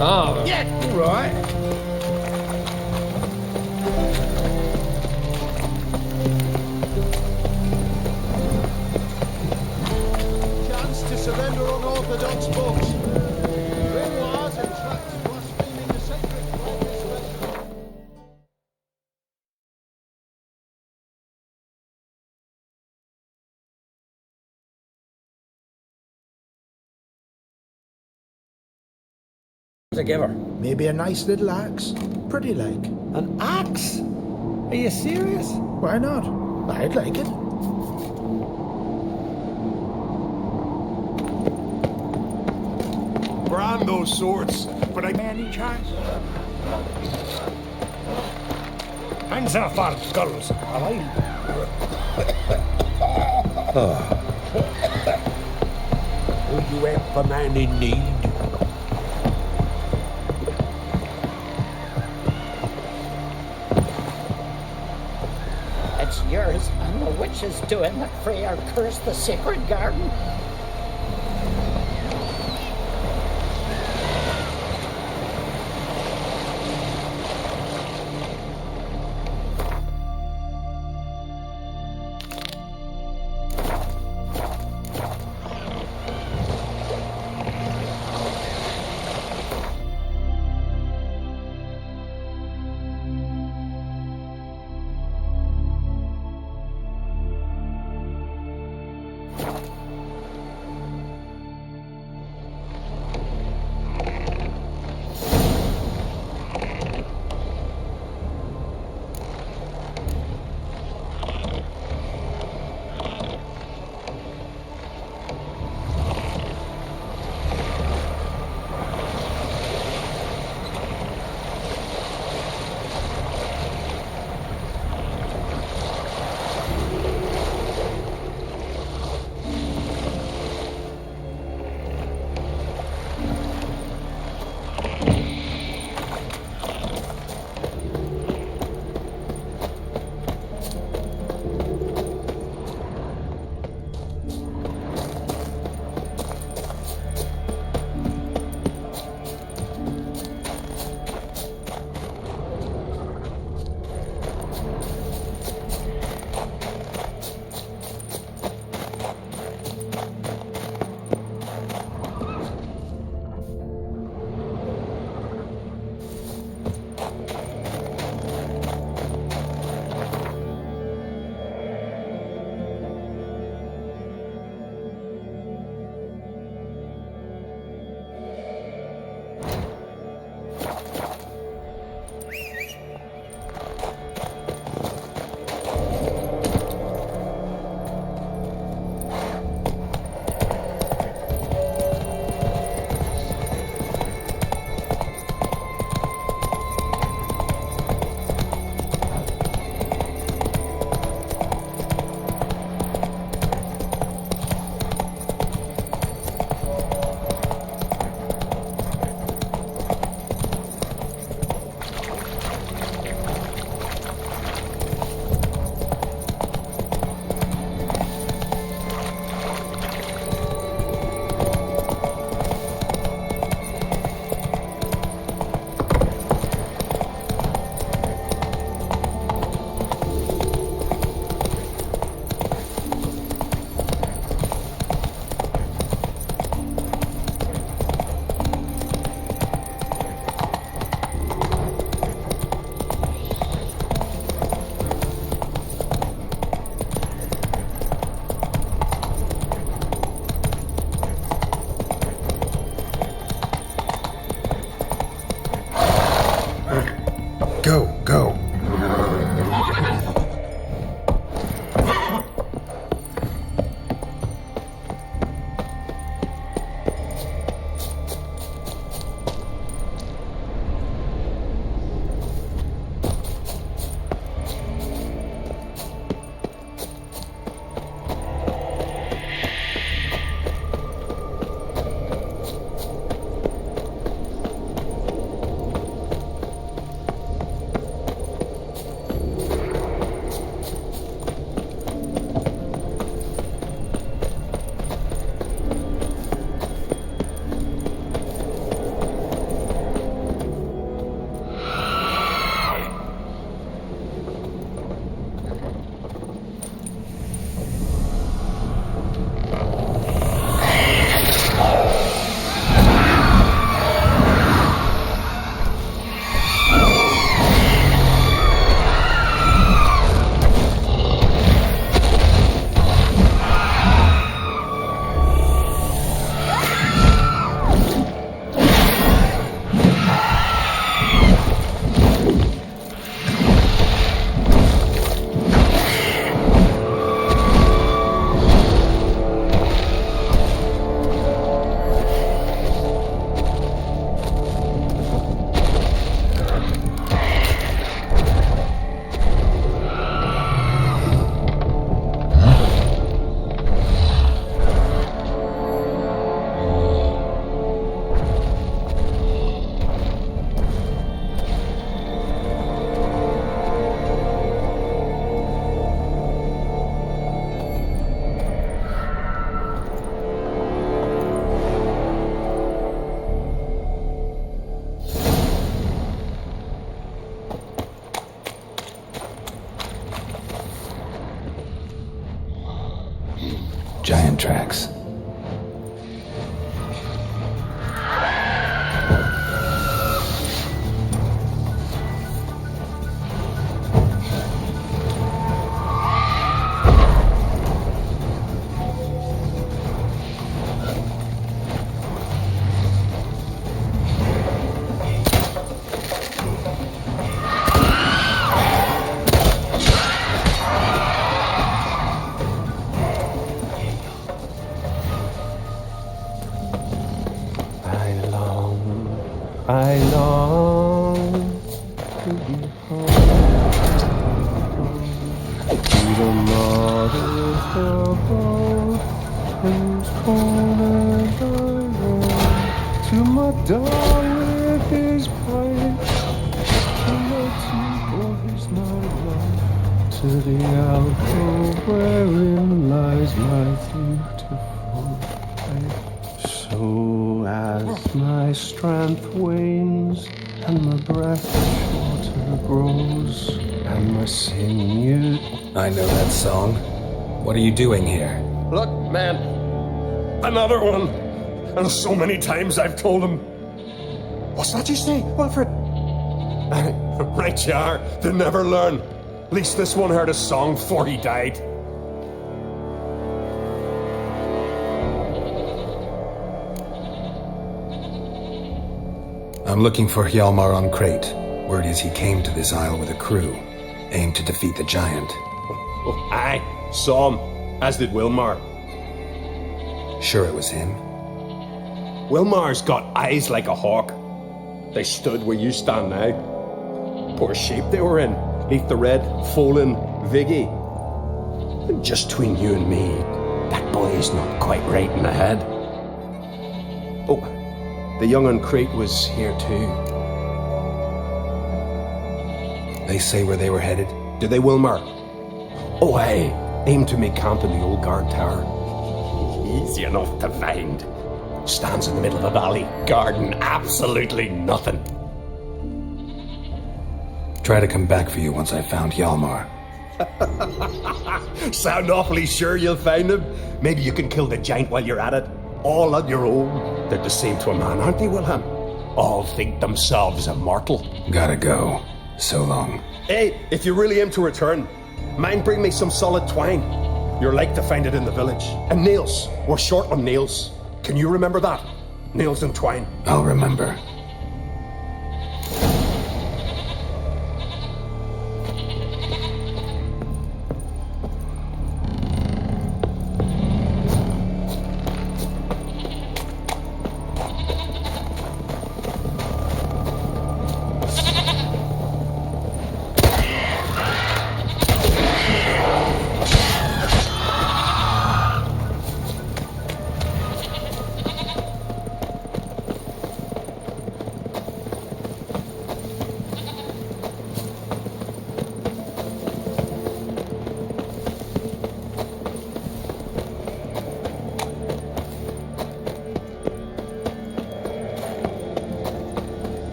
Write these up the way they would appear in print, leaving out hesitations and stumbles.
Oh, Yeah, all right. Chance to surrender unorthodox books. Grimoires and tracts blaspheming the sacred flag especially. a giver. Maybe a nice little axe. Pretty like. An axe? Are you serious? Why not? I'd like it. Brand those swords, but I any chance. Hands off our skulls, Will you help a man in need? It's yours, and the witch is doing it for your curse the sacred garden. Giant tracks. I long to be home, to the modest abode, whose corner I roam, to my dawn with his play, to my tea his night, to the alcove wherein lies my beautiful face. So as my strength wanes, and my breath shorter grows, and my sinews... I know that song. What are you doing here? Look, man. Another one. And so many times I've told him. What's that you say, Wilfred? Right you are. They never learn. At least this one heard a song before he died. I'm looking for Hjalmar on Crate. Word is he came to this isle with a crew, aimed to defeat the giant. Oh, aye, saw him, as did Wilmar. Sure it was him? Wilmar's got eyes like a hawk. They stood where you stand now. Poor shape they were in, neath the red, Folin, Viggy. And just between you and me, that boy's not quite right in the head. Oh, the young on Crate was here too. They say where they were headed? Did they, Wilmar? Oh, aye. Aimed to make camp in the old guard tower. Easy enough to find. Stands in the middle of a valley, garden absolutely nothing. Try to come back for you once I've found Hjalmar. Sound awfully sure you'll find him? Maybe you can kill the giant while you're at it. All on your own. They're the same to a man, aren't they, Wilhelm? All think themselves immortal. Gotta go. So long. Hey, if you really aim to return, mind bring me some solid twine. You're like to find it in the village. And nails. We're short on nails. Can you remember that? Nails and twine. I'll remember.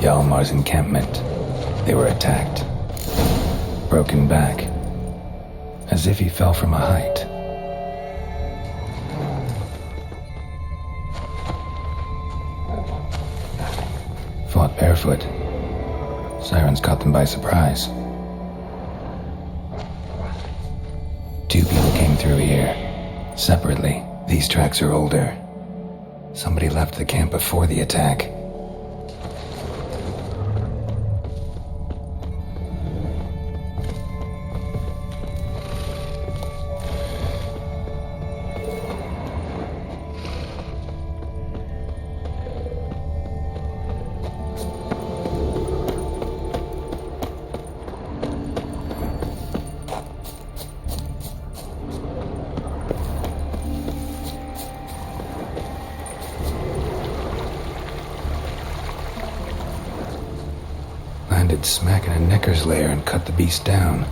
Hjalmar's encampment. They were attacked. Broken back. As if he fell from a height. Fought barefoot. Sirens caught them by surprise. 2 people came through here. Separately. These tracks are older. Somebody left the camp before the attack. Landed smack in a necker's lair and cut the beast down.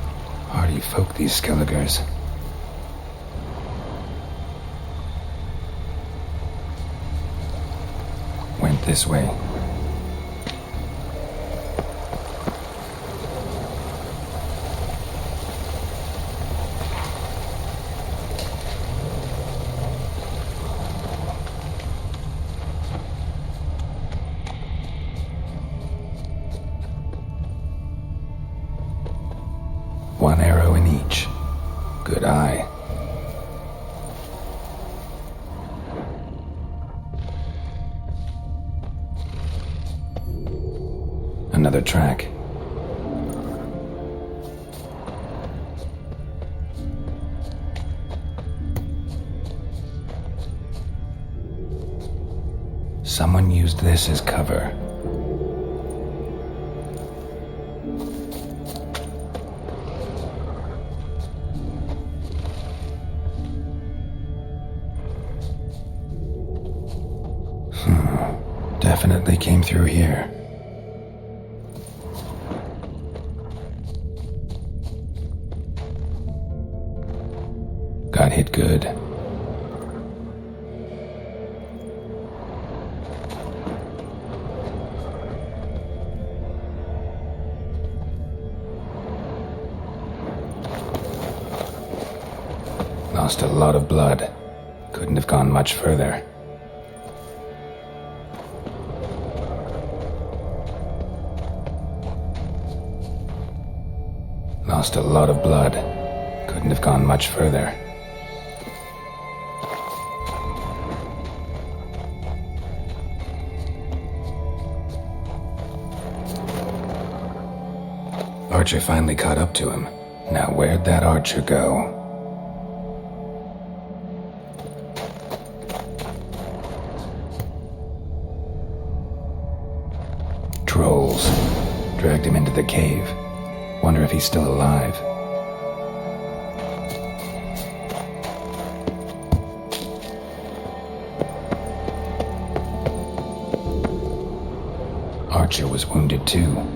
Hardy folk, these Skelligers. Went This way. One arrow in each. Good eye. Another track. Someone used this as cover. Definitely came through here. Got hit good. Lost a lot of blood. Couldn't have gone much further. Lost a lot of blood. Couldn't have gone much further. Archer finally caught up to him. Now where'd that archer go? Trolls. Dragged him into the cave. Wonder if he's still alive. Archer was wounded too.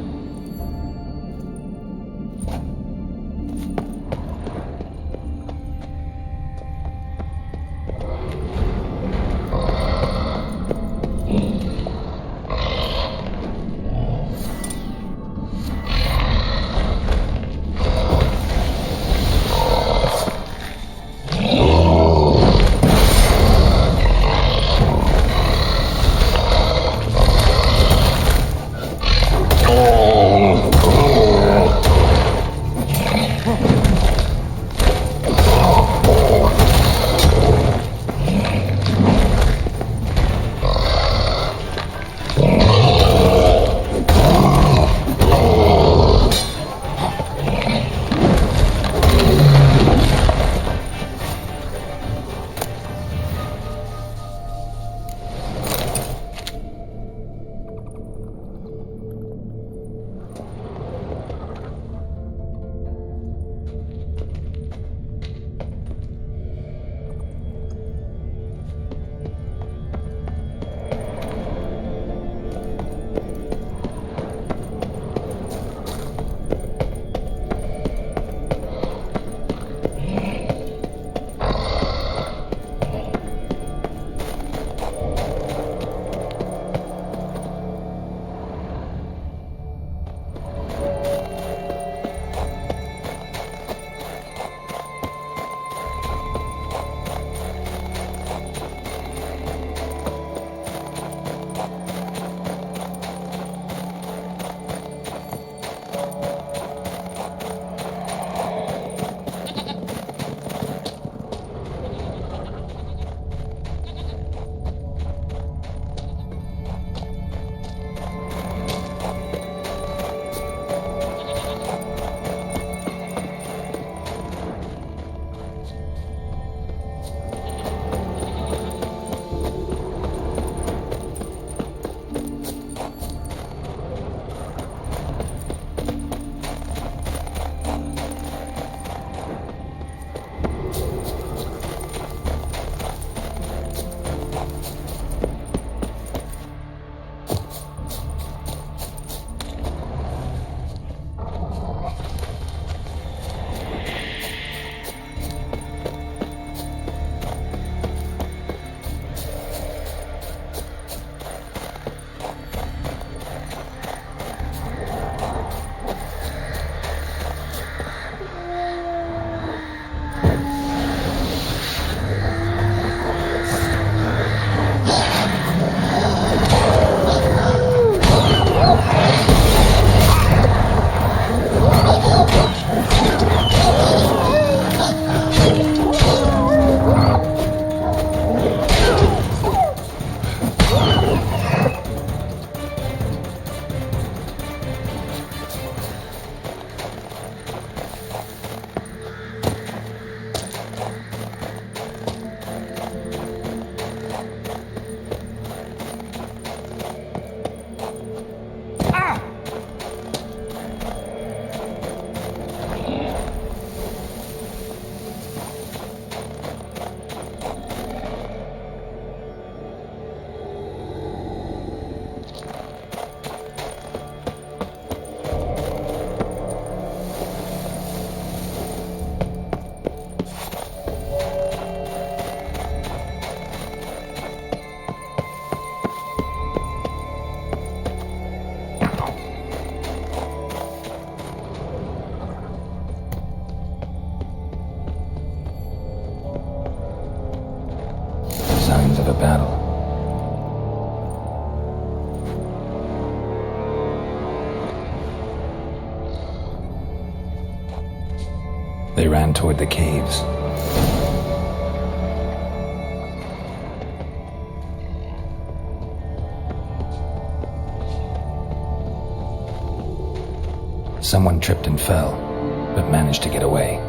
Signs of a battle. They ran toward the caves. Someone tripped and fell, but managed to get away.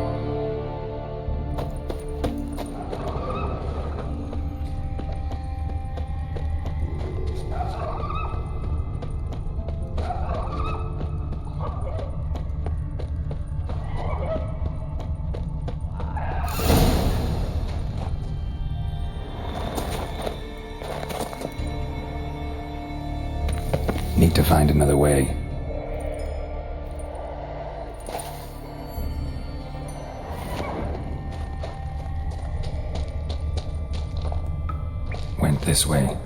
Need to find another way. Went this way.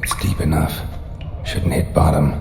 It's deep enough. Shouldn't hit bottom.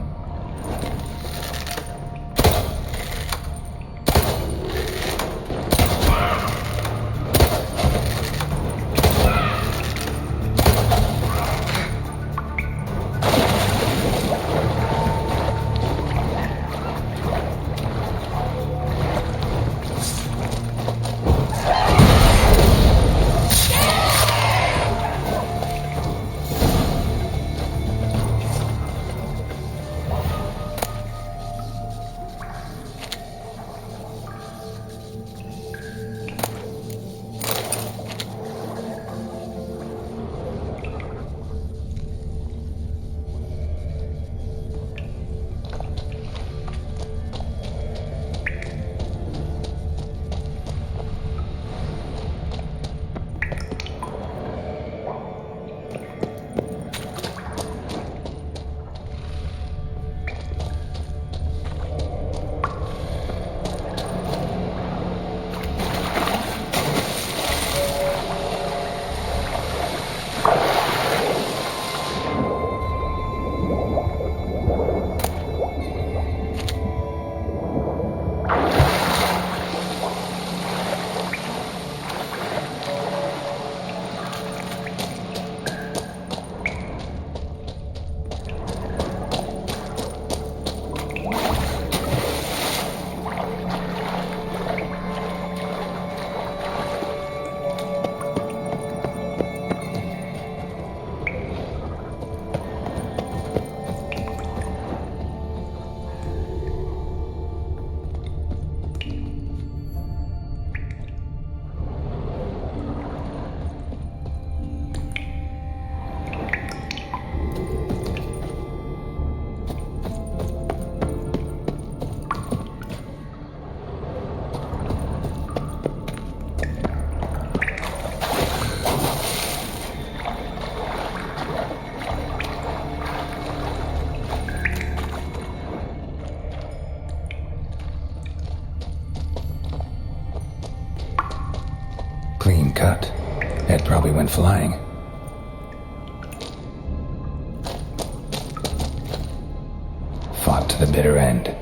Clean cut. Head probably went flying. the bitter end.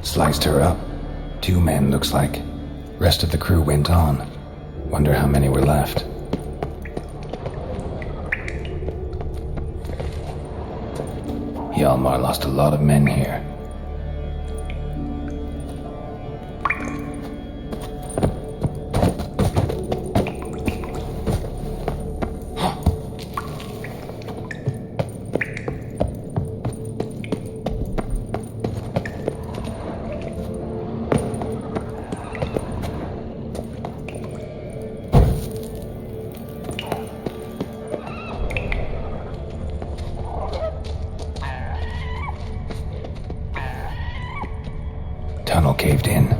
Sliced her up. 2 men, looks like. Rest of the crew went on. Wonder how many were left. Hjalmar lost a lot of men here. Tunnel caved in.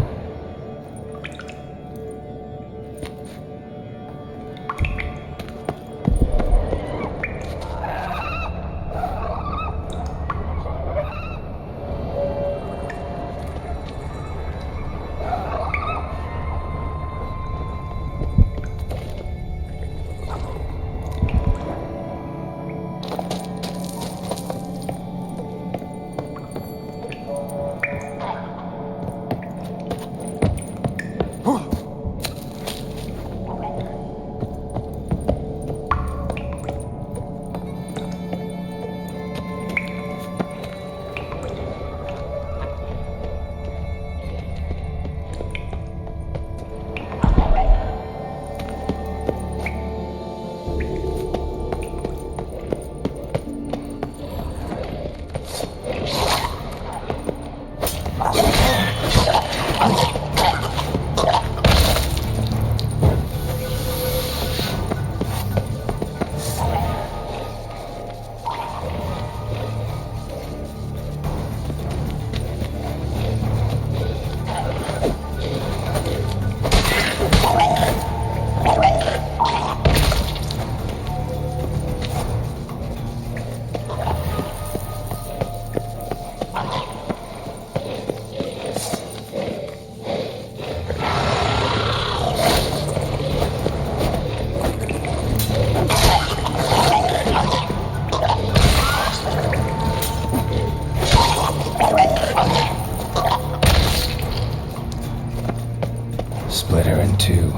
Split her in 2.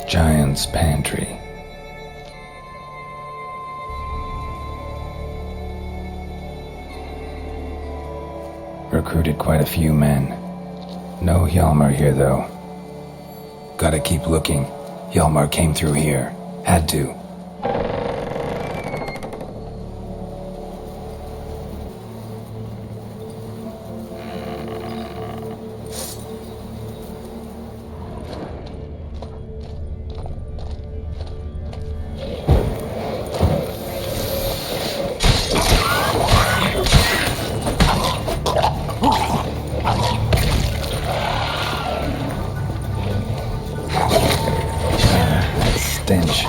Giant's Pantry. Recruited quite a few men. No Hjalmar here, though. Gotta keep looking. Hjalmar came through here. Had to. Stench.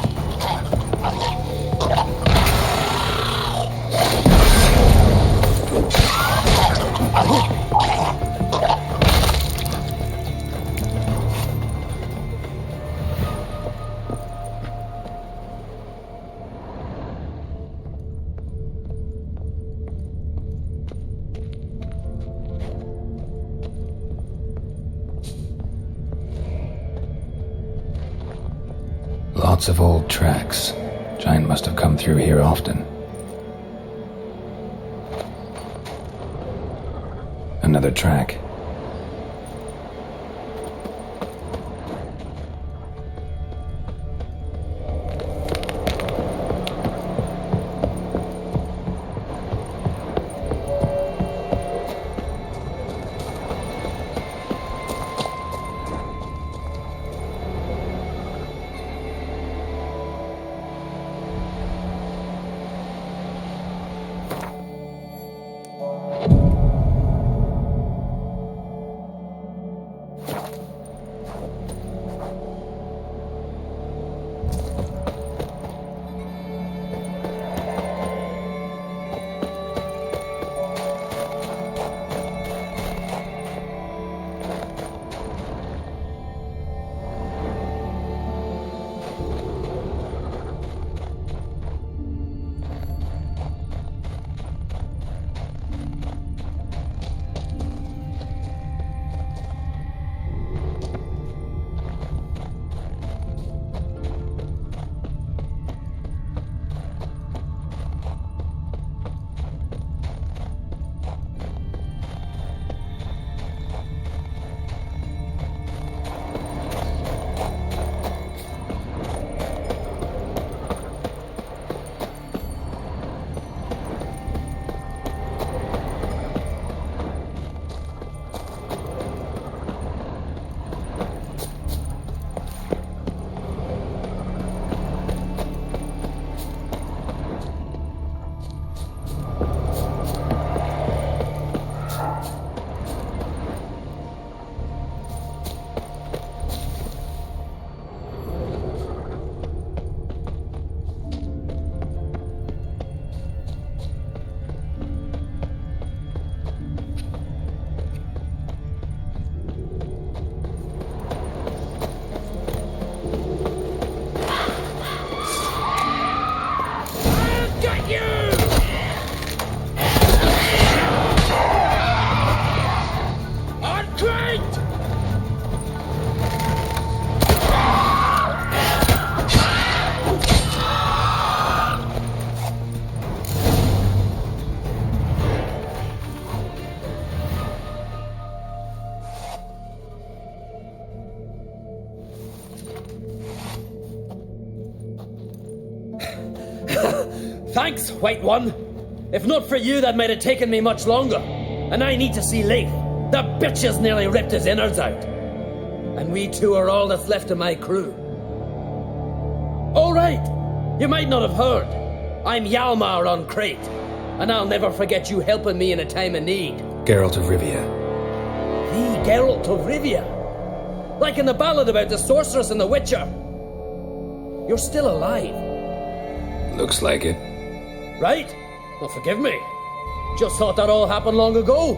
Lots of old tracks. Giant must have come through here often. another track. Thanks, White One. If not for you, that might have taken me much longer. And I need to see Leif. The bitch has nearly ripped his innards out. And we two are all that's left of my crew. All right. You might not have heard. I'm Hjalmar on Crete. And I'll never forget you helping me in a time of need. Geralt of Rivia. The Geralt of Rivia. Like in the ballad about the sorceress and the witcher. You're still alive. Looks like it. Right? Well, forgive me. Just thought that all happened long ago.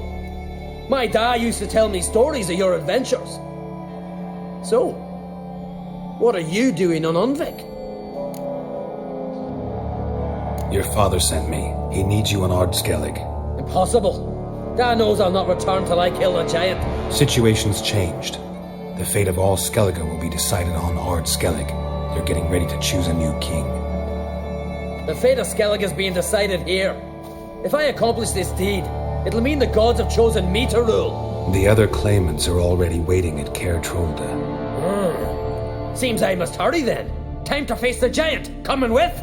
My dad used to tell me stories of your adventures. So, what are you doing on Undvik? Your father sent me. He needs you on Skellige. Impossible. Dad knows I'll not return till I kill the giant. Situation's changed. The fate of all Skellige will be decided on Skellige. They're getting ready to choose a new king. The fate of Skellige is being decided here. If I accomplish this deed, it'll mean the gods have chosen me to rule. The other claimants are already waiting at Caer Trolda. Seems I must hurry then. Time to face the giant. Coming with?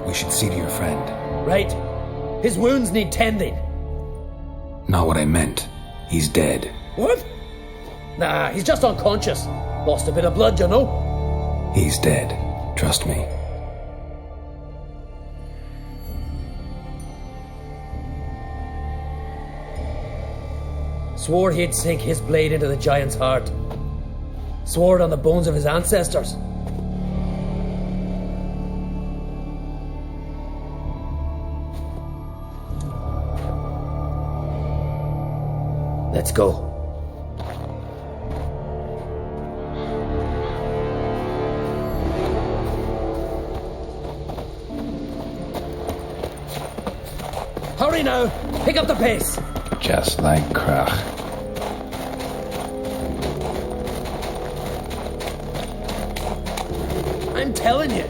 We should see to your friend. Right. His wounds need tending. Not what I meant. He's dead. What? Nah, he's just unconscious. Lost a bit of blood, you know. He's dead. Trust me. Swore he'd sink his blade into the giant's heart. Swore it on the bones of his ancestors. Let's go. Hurry now! Pick up the pace! Just like Krach. I'm telling you,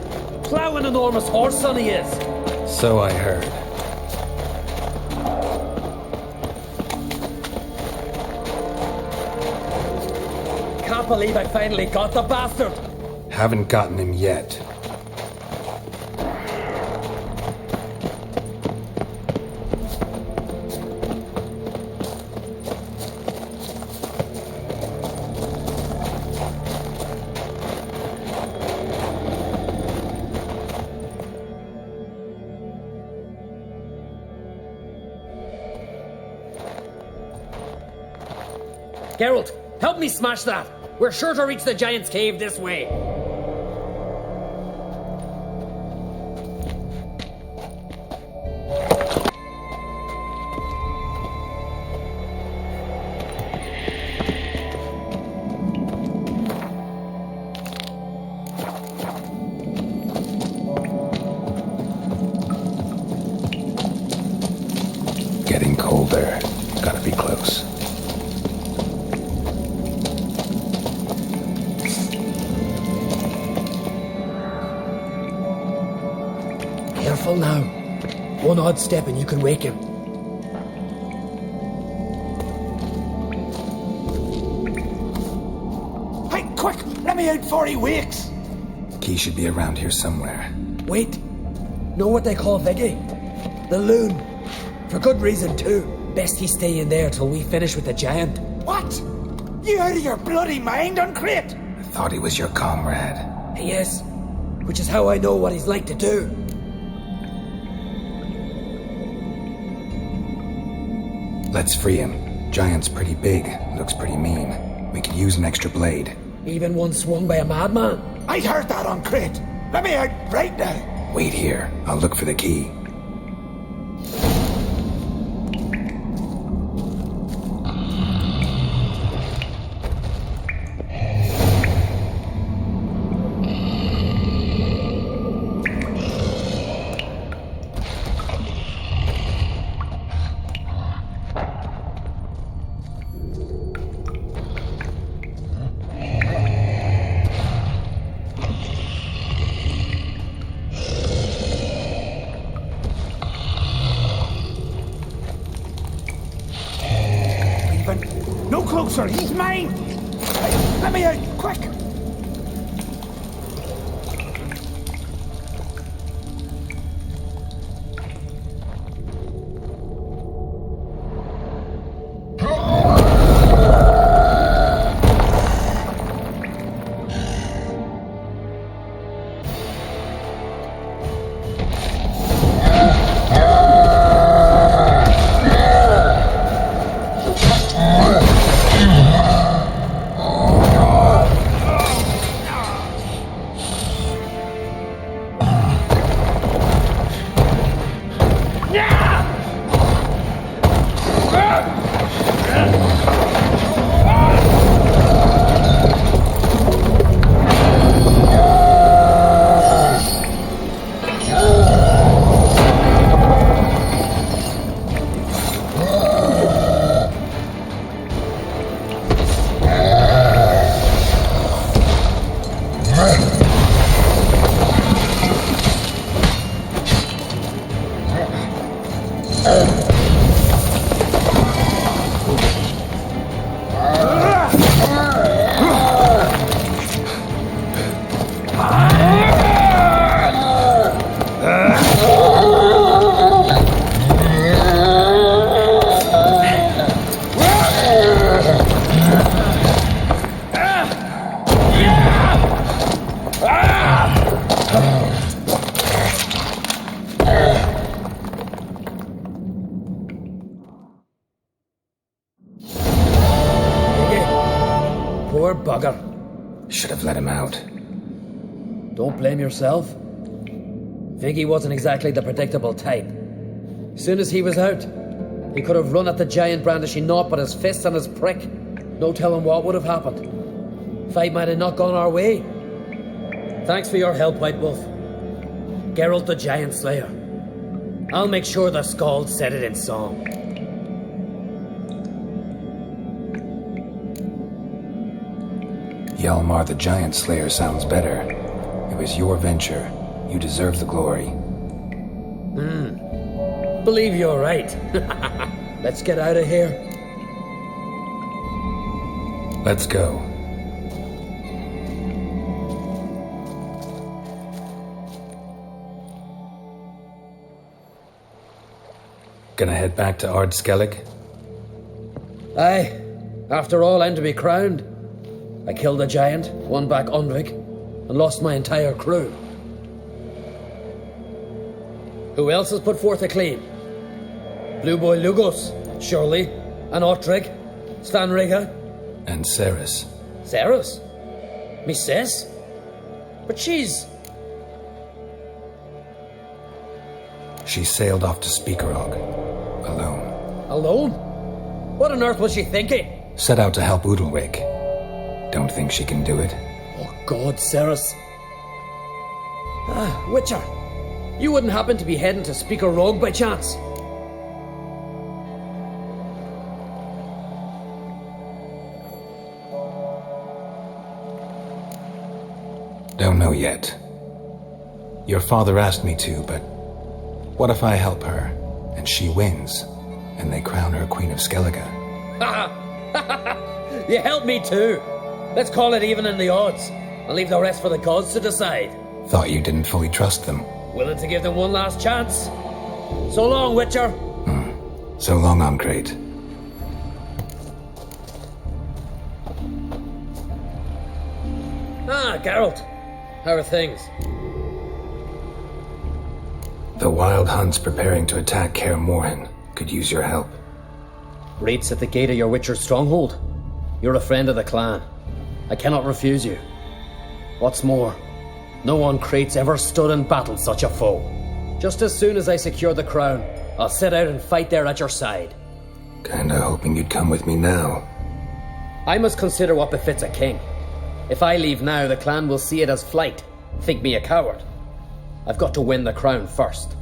plough an enormous horse son he is. So I heard. Can't believe I finally got the bastard. Haven't gotten him yet. Geralt, help me smash that. We're sure to reach the giant's cave this way. Getting colder. Gotta be close. Careful now. One odd step and you can wake him. Hey, quick! Let me out before he wakes! Key should be around here somewhere. Wait. Know what they call Viggy? The loon. For good reason too. Best he stay in there till we finish with the giant. What? You out of your bloody mind, Uncrate? I thought he was your comrade. He is. Which is how I know what he's like to do. Let's free him. Giant's pretty big. Looks pretty mean. We could use an extra blade. Even one swung by a madman. I heard that, Uncrate. Let me out right now. Wait here. I'll look for the key. No closer, he's mine! Hey, let me out, quick! Poor bugger. Should have let him out. Don't blame yourself. Viggy wasn't exactly the predictable type. Soon as he was out, he could have run at the giant brandishing naught but his fists and his prick. No telling what would have happened. Fight might have not gone our way. Thanks for your help, White Wolf. Geralt the Giant Slayer. I'll make sure the Skald said it in song. Hjalmar the Giant Slayer sounds better. It was your venture. You deserve the glory. Believe you're right. Let's get out of here. Let's go. Gonna head back to Ard Skellige? Aye. After all, I'm to be crowned. I killed a giant, won back Undvik, and lost my entire crew. Who else has put forth a claim? Blue Boy Lugos, surely, and Ottrig, Stanriga. And Ceres. Ceres? Me sis? But she's... She sailed off to Speakerog. Alone. alone? What on earth was she thinking? Set out to help Undvik. Don't think she can do it. Oh, God, Ceres. Witcher, you wouldn't happen to be heading to Speaker Rogue by chance? Don't know yet. Your father asked me to, but what if I help her, and she wins, and they crown her Queen of Skellige? You helped me too. Let's call it even in the odds, and leave the rest for the gods to decide. Thought you didn't fully trust them. Willing to give them one last chance. So long, Witcher. So long, Ancrate. Geralt. How are things? The Wild Hunt's preparing to attack Kaer Morhen. Could use your help. Raid's at the gate of your Witcher's stronghold. You're a friend of the clan. I cannot refuse you. What's more, no one Crate's ever stood and battled such a foe. Just as soon as I secure the crown, I'll set out and fight there at your side. Kinda hoping you'd come with me now. I must consider what befits a king. If I leave now, the clan will see it as flight, think me a coward. I've got to win the crown first.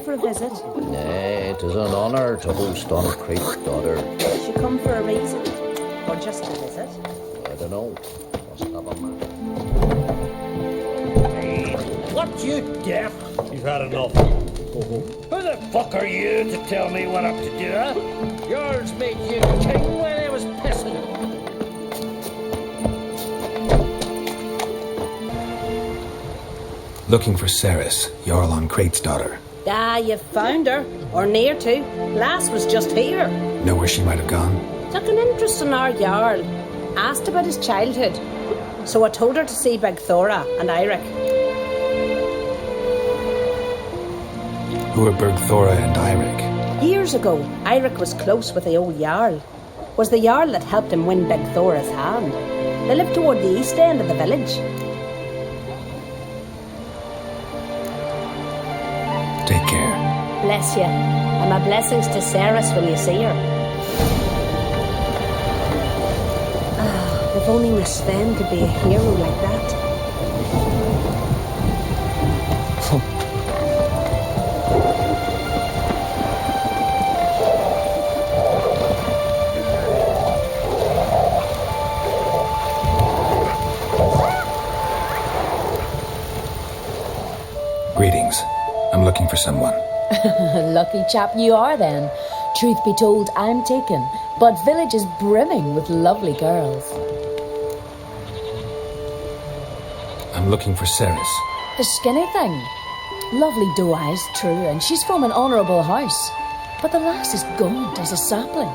For a visit. Nay, it is an honour to host on Crate's daughter. She come for a reason. Or just to visit? I don't know. Must have a map. What, you deaf? You've had enough. Who the fuck are you to tell me what I'm to do, huh? Yours made you king when I was pissing. Looking for Ceres, Jarl on Crate's daughter. Ah, you found her. Or near to. Lass was just here. Know where she might have gone? Took an interest in our Jarl. Asked about his childhood. So I told her to see Big Thora and Eirik. Who are Bergthora and Eirik? Years ago, Eirik was close with the old Jarl. Was the Jarl that helped him win Big Thora's hand. They lived toward the east end of the village. Take care. Bless you. And my blessings to Ceres when you see her. Ah, if only Miss Sven could be a hero like that. Greetings. I'm looking for someone. Lucky chap you are then. Truth be told, I'm taken, but village is brimming with lovely girls. I'm looking for Ceres. The skinny thing. Lovely doe eyes, true, and she's from an honourable house. But the lass is gaunt as a sapling.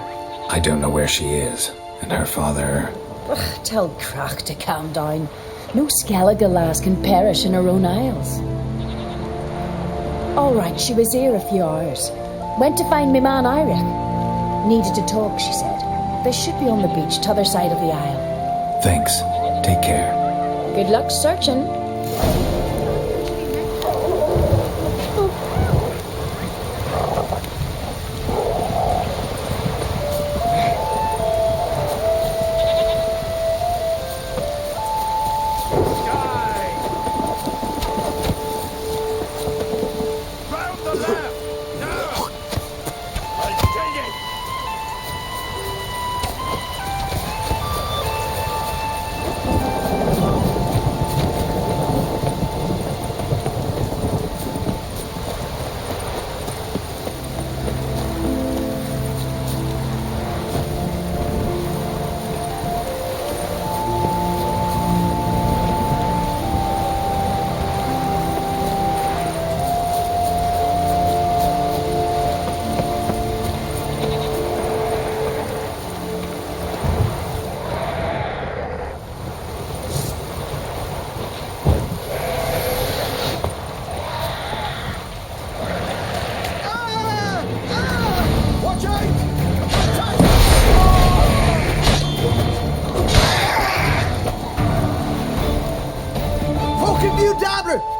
I don't know where she is, and her father... Ugh, tell Crach to calm down. No Skellige lass can perish in her own isles. All right, she was here a few hours. Went to find me man Eirik. Needed to talk, she said. They should be on the beach, t'other side of the isle. Thanks. Take care. Good luck searching.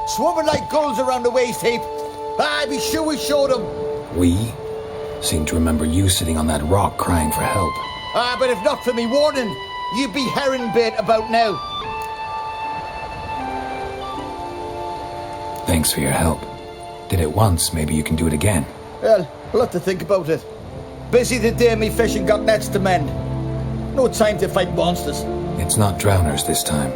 Swarming like gulls around the waist heap. Ah, be sure we showed them. We? Seem to remember you sitting on that rock crying for help. Ah, but if not for me warning, you'd be herring bait about now. Thanks for your help. Did it once, maybe you can do it again. Well, we'll have to think about it. Busy the day me fishing got nets to mend. No time to fight monsters. It's not drowners this time.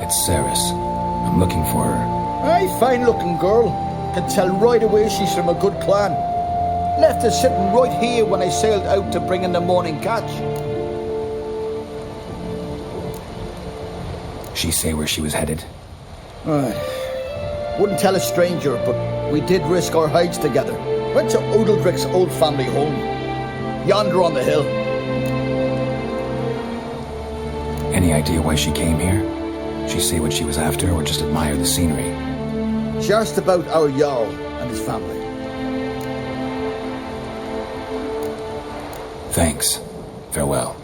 It's Ceres. I'm looking for her. Aye, fine-looking girl. Can tell right away she's from a good clan. Left her sitting right here when I sailed out to bring in the morning catch. She say where she was headed? Wouldn't tell a stranger, but we did risk our hides together. Went to Undvik's old family home. Yonder on the hill. Any idea why she came here? She say what she was after, or just admire the scenery? She asked about our Jarl and his family. Thanks. Farewell.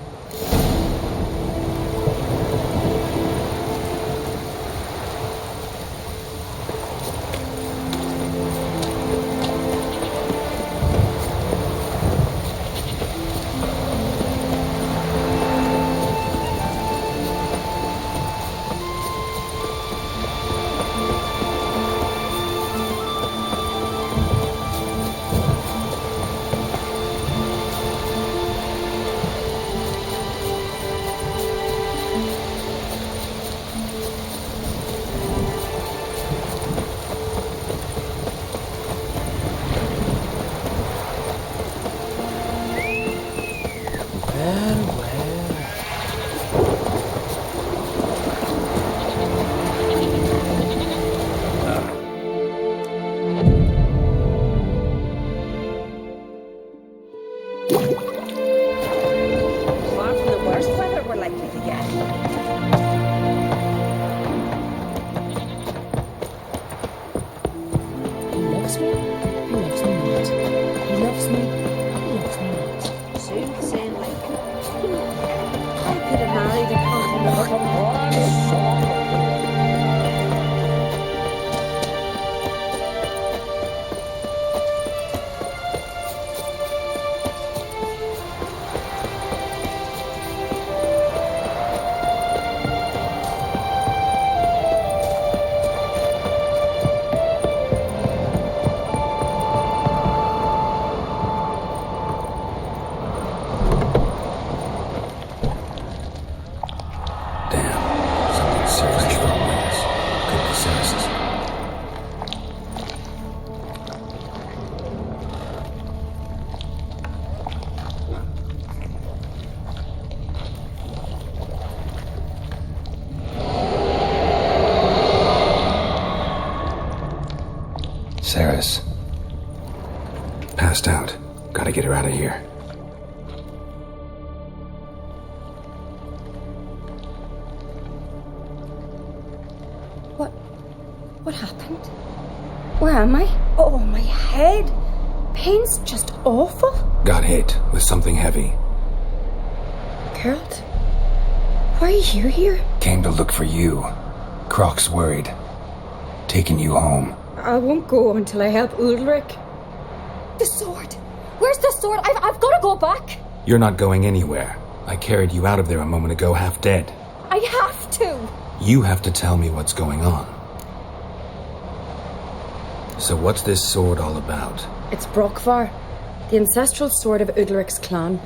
Saris. Passed out. Gotta get her out of here. What happened? Where am I? Oh, my head. Pain's just awful. Got hit with something heavy. Geralt? Why are you here? Came to look for you. Croc's worried. Taking you home. I won't go until I help Undvik. The sword! Where's the sword? I've got to go back! You're not going anywhere. I carried you out of there a moment ago half dead. I have to! You have to tell me what's going on. So what's this sword all about? It's Brokvar, the ancestral sword of Undvik's clan.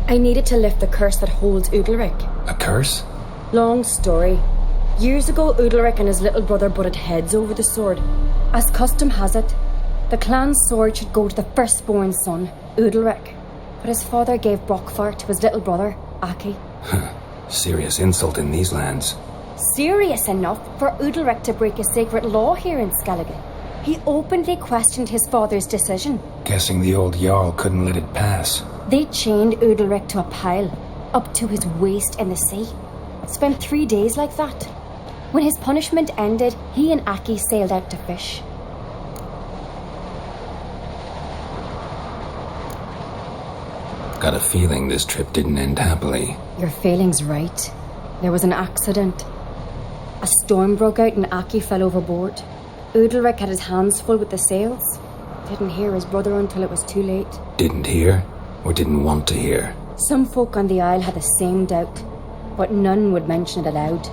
I needed to lift the curse that holds Undvik. A curse? Long story. Years ago, Undvik and his little brother butted heads over the sword. As custom has it, the clan's sword should go to the firstborn son, Undvik. But his father gave Brokvar to his little brother, Aki. Serious insult in these lands. Serious enough for Undvik to break a sacred law here in Skellige. He openly questioned his father's decision. Guessing the old Jarl couldn't let it pass. They chained Undvik to a pile, up to his waist in the sea. Spent 3 days like that. When his punishment ended, he and Aki sailed out to fish. Got a feeling this trip didn't end happily. Your feeling's right. There was an accident. A storm broke out and Aki fell overboard. Undvik had his hands full with the sails. Didn't hear his brother until it was too late. Didn't hear? Or didn't want to hear? Some folk on the isle had the same doubt, but none would mention it aloud.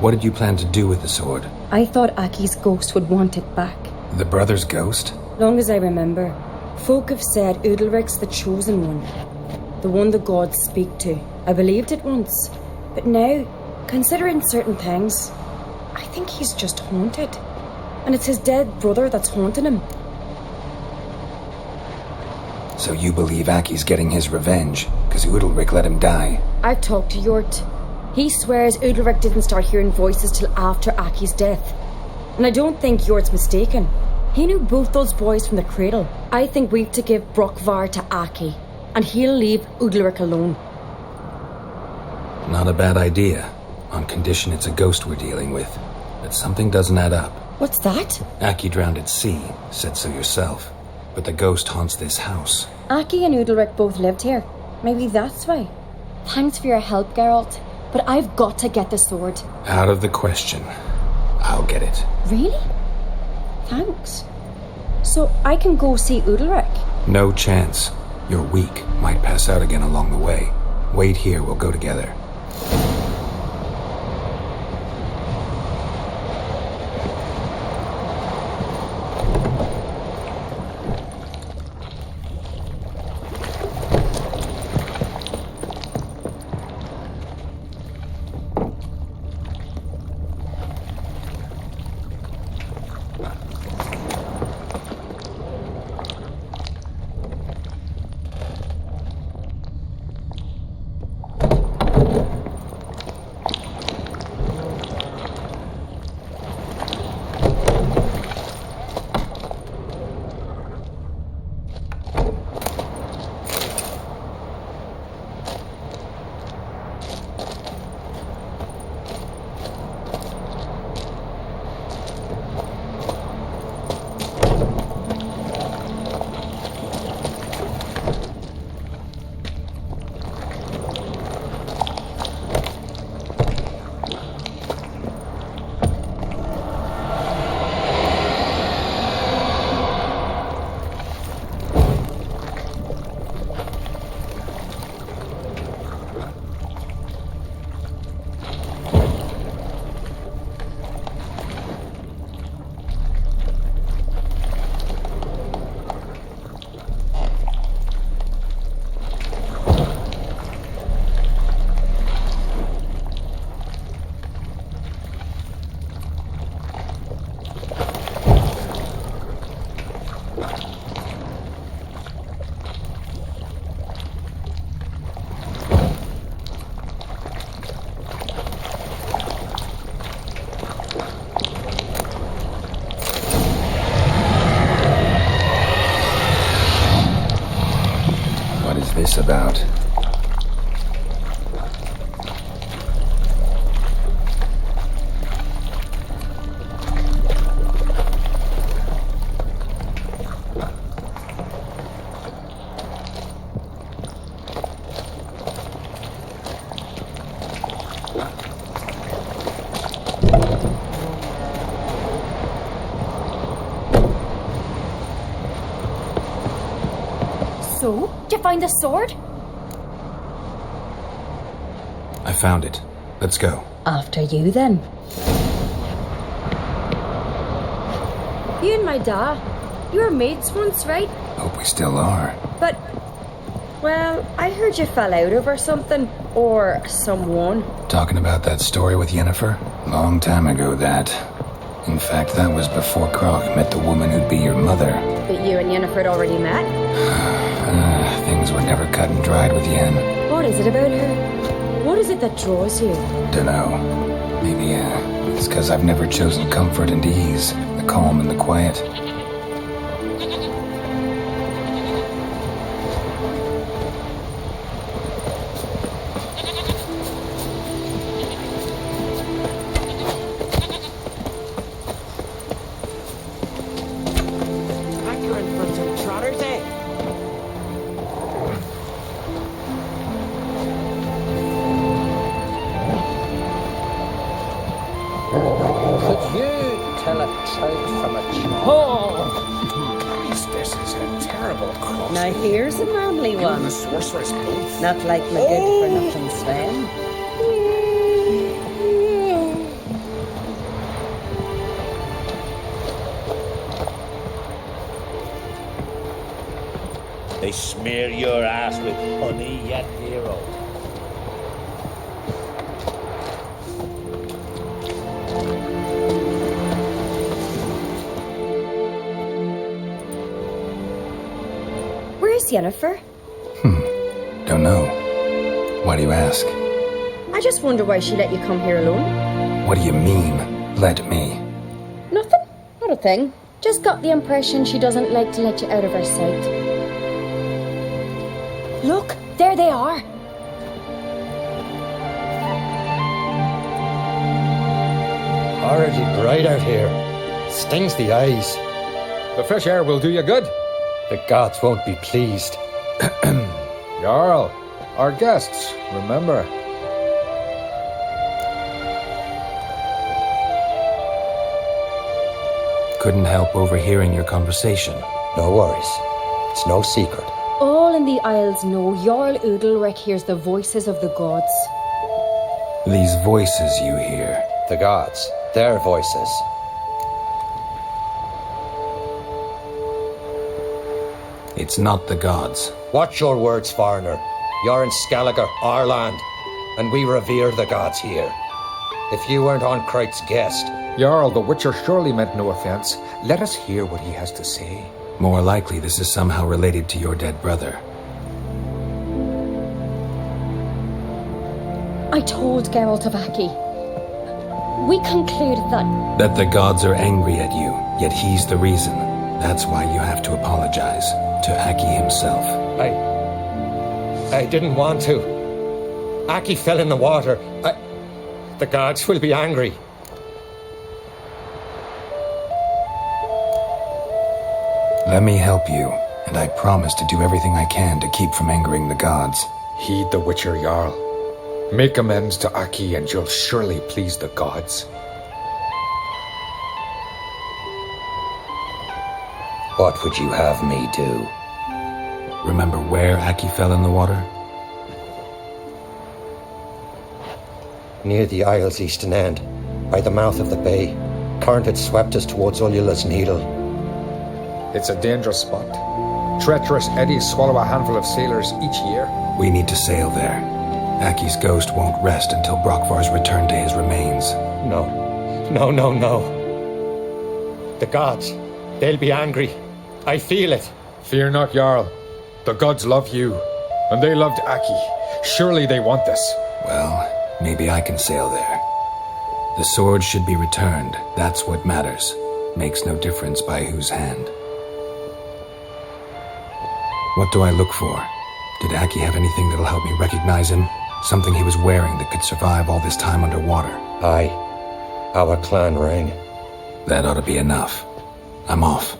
What did you plan to do with the sword? I thought Aki's ghost would want it back. The brother's ghost? Long as I remember, folk have said Undvik's the chosen one. The one the gods speak to. I believed it once. But now, considering certain things, I think he's just haunted. And it's his dead brother that's haunting him. So you believe Aki's getting his revenge, because Undvik let him die? I've talked to Jort. He swears Undvik didn't start hearing voices till after Aki's death. And I don't think Jort's mistaken. He knew both those boys from the cradle. I think we've to give Brokvar to Aki, and he'll leave Undvik alone. Not a bad idea, on condition it's a ghost we're dealing with. But something doesn't add up. What's that? Aki drowned at sea, said so yourself. But the ghost haunts this house. Aki and Undvik both lived here. Maybe that's why. Thanks for your help, Geralt. But I've got to get the sword. Out of the question. I'll get it. Really? Thanks. So I can go see Undvik? No chance. You're weak. Might pass out again along the way. Wait here, we'll go together. this about? So, did you find the sword? I found it. Let's go. After you, then. You and my dad, you were mates once, right? Hope we still are. But, well, I heard you fell out over something. Or someone. Talking about that story with Yennefer? Long time ago, that. In fact, that was before Croc met the woman who'd be your mother. But you and Yennefer had already met? Things were never cut and dried with Yen. What is it about her? What is it that draws you? Dunno. Maybe, it's because I've never chosen comfort and ease, the calm and the quiet. Now here's a manly one. Not like my good-for-nothing Sven. They smear your ass with honey yet, hero. Where's Yennefer? Don't know. Why do you ask? I just wonder why she let you come here alone. What do you mean, let me? Nothing. Not a thing. Just got the impression she doesn't like to let you out of her sight. Look, there they are. Already bright out here. Stings the eyes. The fresh air will do you good. The gods won't be pleased. Jarl, our guests, remember. Couldn't help overhearing your conversation. No worries. It's no secret. All in the Isles know Jarl Udalric hears the voices of the gods. These voices you hear. The gods. Their voices. It's not the gods. Watch your words, foreigner. You're in Skellige, our land, and we revere the gods here. If you weren't on Kright's guest... Jarl, the Witcher surely meant no offense. Let us hear what he has to say. More likely this is somehow related to your dead brother. I told Geralt of Aki. We concluded that the gods are angry at you, yet he's the reason. That's why you have to apologize to Aki himself. I didn't want to. Aki fell in the water. The gods will be angry. Let me help you, and I promise to do everything I can to keep from angering the gods. Heed the Witcher, Jarl. Make amends to Aki and you'll surely please the gods. What would you have me do? Remember where Aki fell in the water? Near the Isle's eastern end, by the mouth of the bay. Current had swept us towards Ullula's Needle. It's a dangerous spot. Treacherous eddies swallow a handful of sailors each year. We need to sail there. Aki's ghost won't rest until Brokvar's returned to his remains. No. The gods, they'll be angry. I feel it. Fear not, Jarl. The gods love you, and they loved Aki. Surely they want this. Well, maybe I can sail there. The sword should be returned. That's what matters. Makes no difference by whose hand. What do I look for? Did Aki have anything that'll help me recognize him? Something he was wearing that could survive all this time underwater? Aye. Our clan ring. That ought to be enough. I'm off.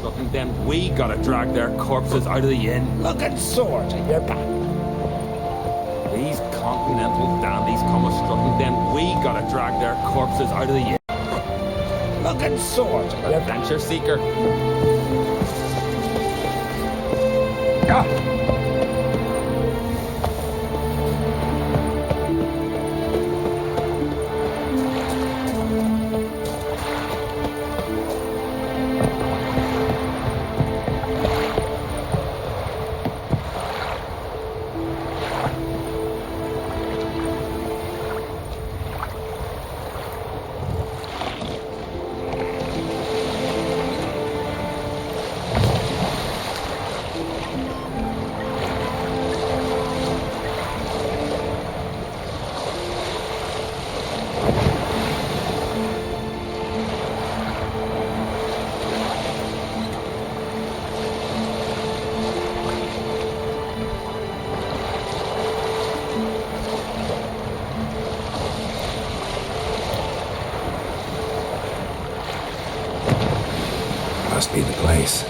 Looking, then we gotta drag their corpses out of the inn. Looking swords at your back. These continental dandies come a-strutting, then we gotta drag their corpses out of the inn. Looking swords at your back. Adventure seeker. Must be the place.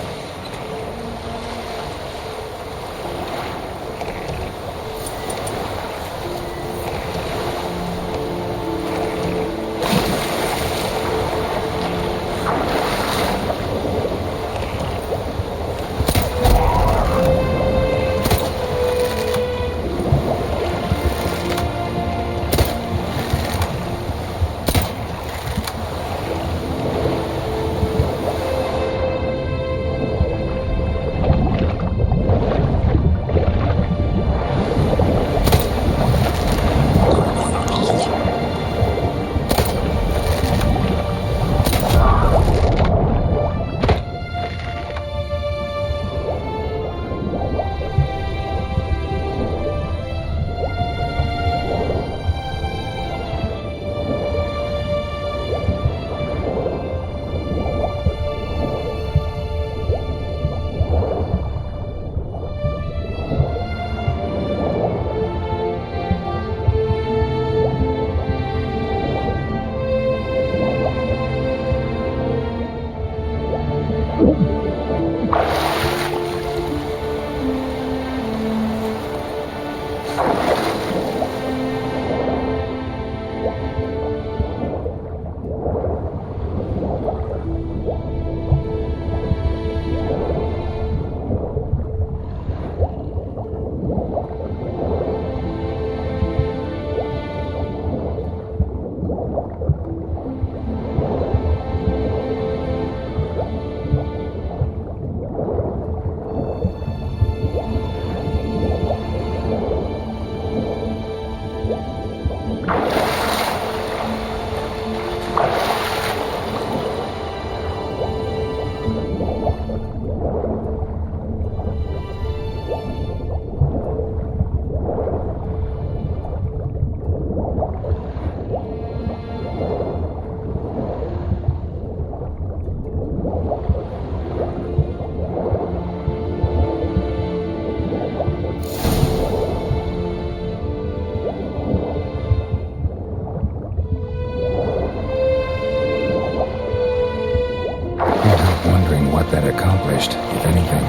That accomplished, if anything.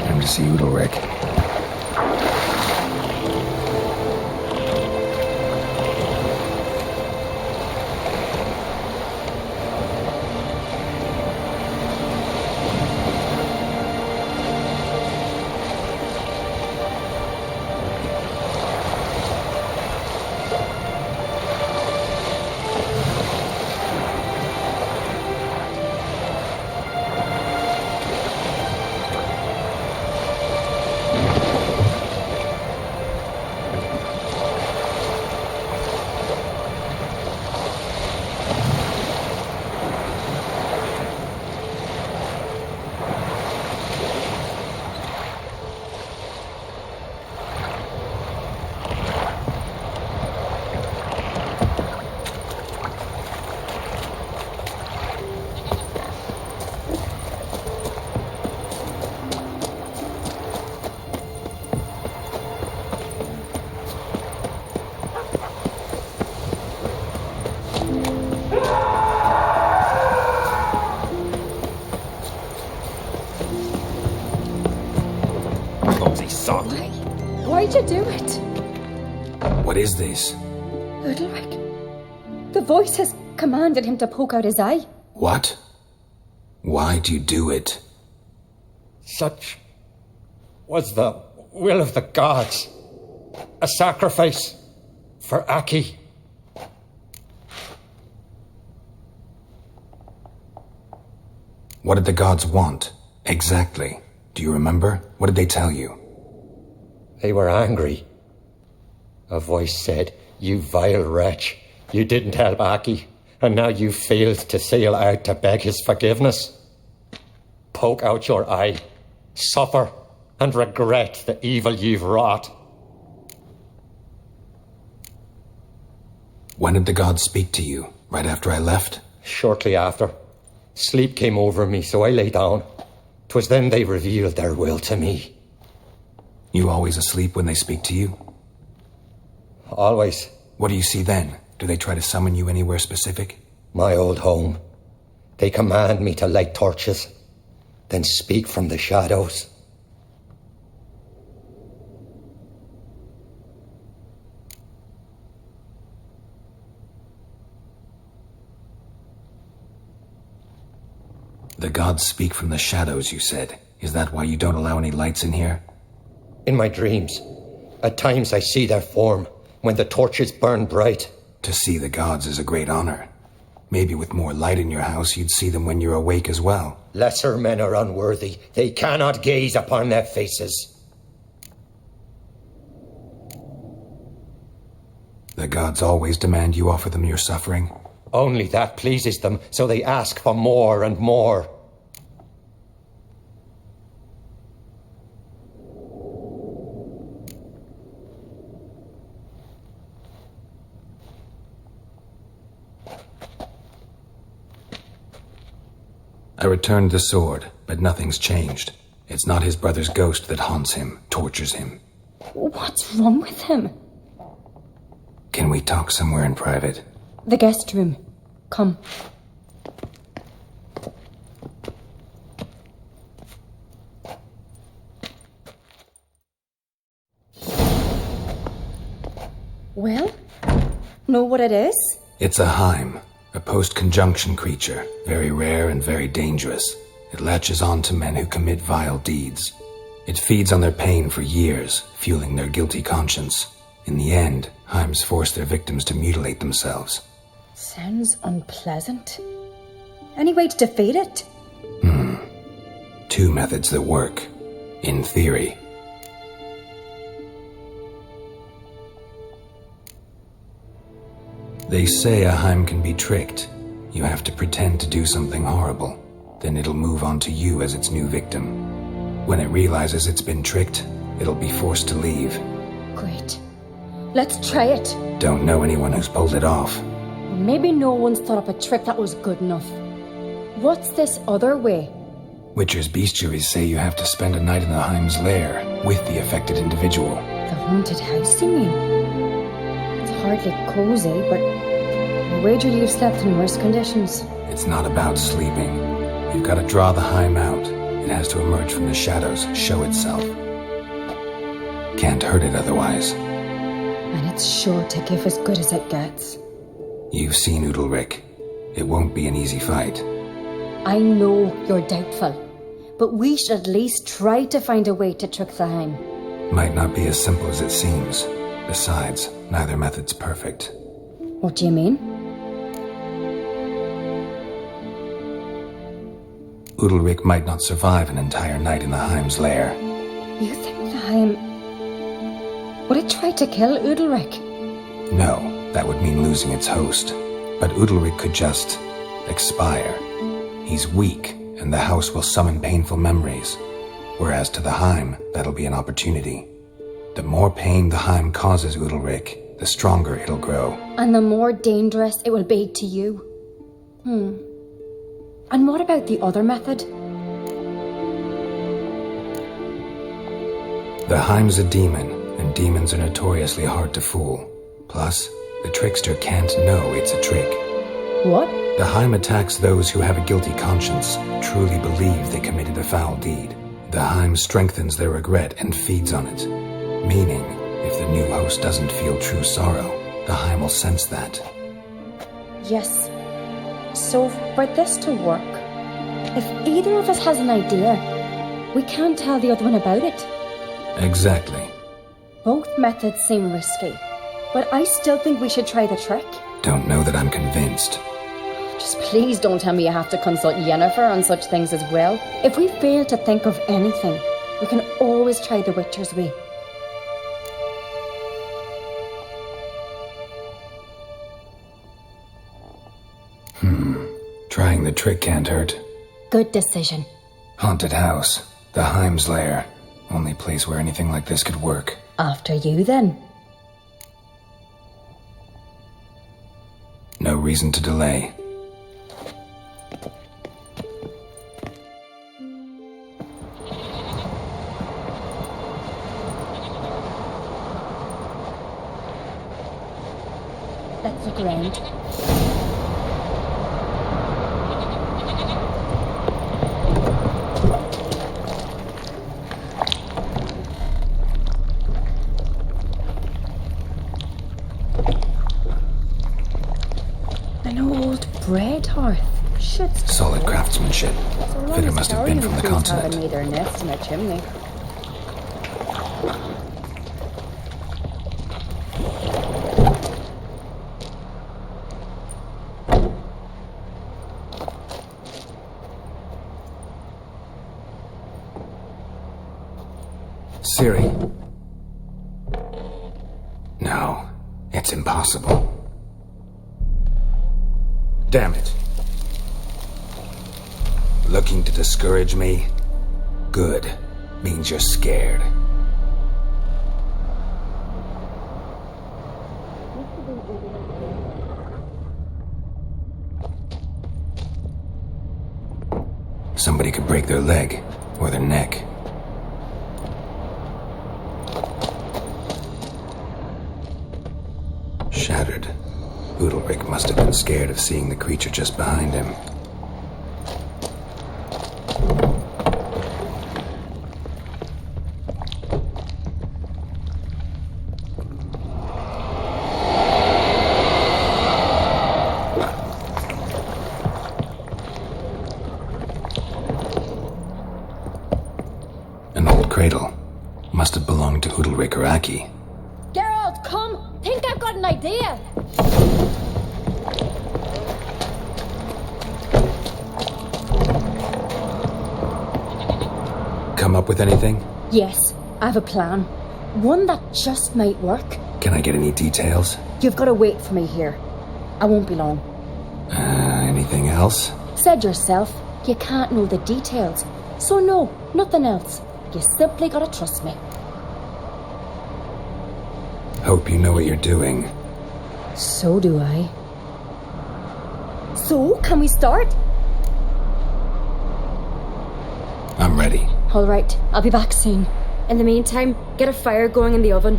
Time to see Undvik. did you do it? What is this? Udalric. The voice has commanded him to poke out his eye. What? Why'd you do it? Such was the will of the gods. A sacrifice for Aki. What did the gods want? Exactly. Do you remember? What did they tell you? They were angry. A voice said, "You vile wretch, you didn't help Aki, and now you failed to sail out to beg his forgiveness. Poke out your eye, suffer, and regret the evil you've wrought." When did the gods speak to you? Right after I left? Shortly after. Sleep came over me, so I lay down. 'Twas then they revealed their will to me. You always asleep when they speak to you? Always. What do you see then? Do they try to summon you anywhere specific? My old home. They command me to light torches, then speak from the shadows. The gods speak from the shadows, you said. Is that why you don't allow any lights in here? In my dreams, at times I see their form when the torches burn bright. To see the gods is a great honor. Maybe with more light in your house, you'd see them when you're awake as well. Lesser men are unworthy. They cannot gaze upon their faces. The gods always demand you offer them your suffering? Only that pleases them, so they ask for more and more. I returned the sword, but nothing's changed. It's not his brother's ghost that haunts him, tortures him. What's wrong with him? Can we talk somewhere in private? The guest room. Come. Well, know what it is? It's a Heim, a post-conjunction creature, very rare and very dangerous. It latches on to men who commit vile deeds. It feeds on their pain for years, fueling their guilty conscience. In the end, Heims force their victims to mutilate themselves. Sounds unpleasant. Any way to defeat it? Two methods that work. In theory. They say a Heim can be tricked. You have to pretend to do something horrible. Then it'll move on to you as its new victim. When it realizes it's been tricked, it'll be forced to leave. Great. Let's try it. Don't know anyone who's pulled it off. Maybe no one's thought up a trick that was good enough. What's this other way? Witcher's bestiaries say you have to spend a night in the Heim's lair with the affected individual. The haunted house, you mean? It's hardly cozy, but I wager you've slept in worse conditions. It's not about sleeping. You've got to draw the Heim out. It has to emerge from the shadows, show itself. Can't hurt it otherwise. And it's sure to give as good as it gets. You've seen Udalric. It won't be an easy fight. I know you're doubtful, but we should at least try to find a way to trick the Heim. Might not be as simple as it seems. Besides, neither method's perfect. What do you mean? Udalric might not survive an entire night in the Heim's lair. You think the Heim... Would it try to kill Udalric? No, that would mean losing its host. But Udalric could just... expire. He's weak, and the house will summon painful memories. Whereas to the Heim, that'll be an opportunity. The more pain the Heim causes Udalric, the stronger it'll grow. And the more dangerous it will be to you. And what about the other method? The Heim's a demon, and demons are notoriously hard to fool. Plus, the trickster can't know it's a trick. What? The Heim attacks those who have a guilty conscience, truly believe they committed a foul deed. The Heim strengthens their regret and feeds on it. Meaning, If the new host doesn't feel true sorrow, the Heim will sense that. Yes. So, for this to work, if either of us has an idea, we can't tell the other one about it. Exactly. Both methods seem risky, but I still think we should try the trick. Don't know that I'm convinced. Just please don't tell me you have to consult Yennefer on such things as well. If we fail to think of anything, we can always try the Witcher's way. Trying the trick can't hurt. Good decision. Haunted house. The Heim's lair. Only place where anything like this could work. After you, then. No reason to delay. Let's look around. Bread hearth. Solid craftsmanship. So Fitter must have been from the continent. Made their nest in a chimney. Ciri. No, it's impossible. Damn it. Looking to discourage me? Good. Means you're scared. Somebody could break their leg or their neck. Shattered. Udalric must have been scared of seeing the creature just behind him. An old cradle. Must have belonged to Udalric or Aki. Geralt, come! Think I've got an idea! Come up with anything? Yes, I have a plan. One that just might work. Can I get any details? You've got to wait for me here. I won't be long. Anything else? Said yourself, you can't know the details. So no, nothing else. You simply gotta trust me. Hope you know what you're doing. So do I. So, can we start? I'm ready. All right, I'll be back soon. In the meantime, get a fire going in the oven.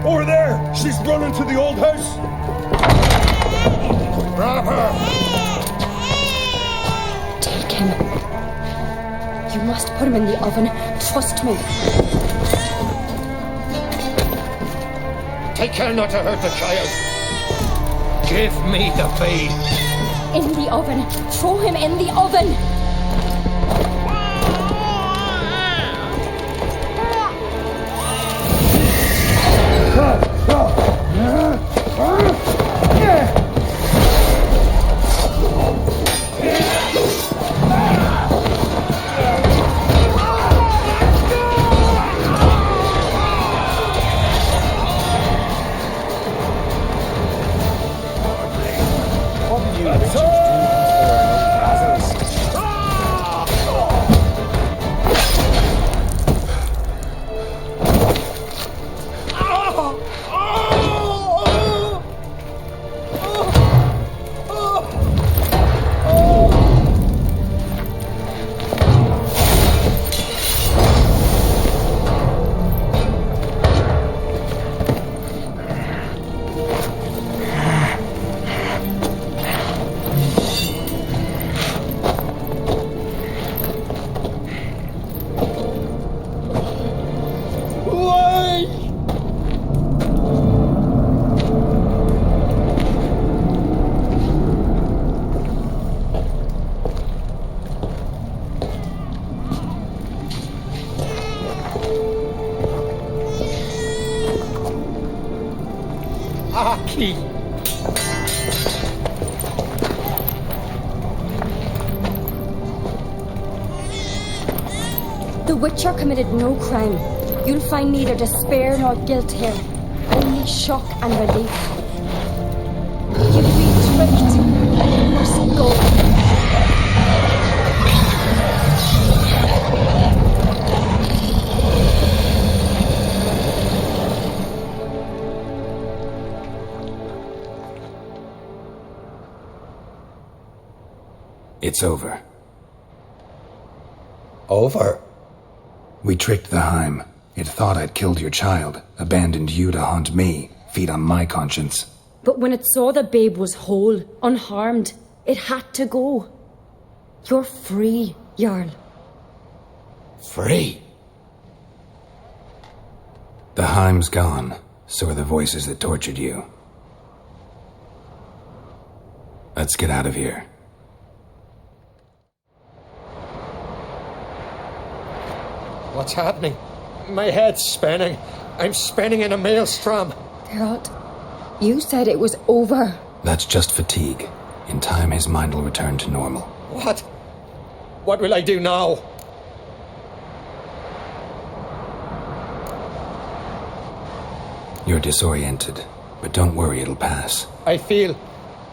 Over there! She's running to the old house! Grab her! Take him. You must put him in the oven. Trust me. Take care not to hurt the child. Give me the babe. In the oven. Throw him in the oven. away! Aki! The Witcher committed no crime. You'll find neither despair nor guilt here, only shock and relief. You've been tricked, and you must go. It's over. Over? We tricked the Heim. It thought I'd killed your child, abandoned you to haunt me, feed on my conscience. But when it saw the babe was whole, unharmed, it had to go. You're free, Jarl. Free? The Heim's gone, so are the voices that tortured you. Let's get out of here. What's happening? My head's spinning. I'm spinning in a maelstrom. Geralt, you said it was over. That's just fatigue. In time, his mind will return to normal. What? What will I do now? You're disoriented, but don't worry, it'll pass. I feel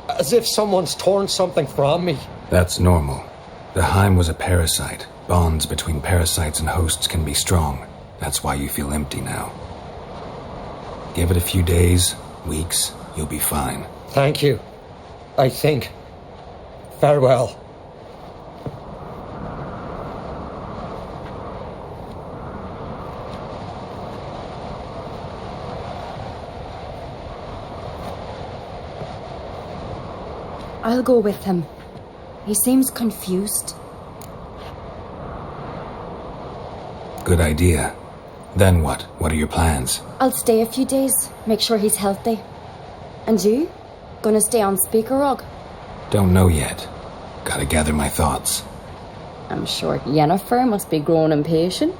as if someone's torn something from me. That's normal. The Heim was a parasite. Bonds between parasites and hosts can be strong. That's why you feel empty now. Give it a few days, weeks, you'll be fine. Thank you. I think. Farewell. I'll go with him. He seems confused. Good idea. Then what? What are your plans? I'll stay a few days, make sure he's healthy. And you? Gonna stay on Speaker Rog? Don't know yet. Gotta gather my thoughts. I'm sure Yennefer must be growing impatient.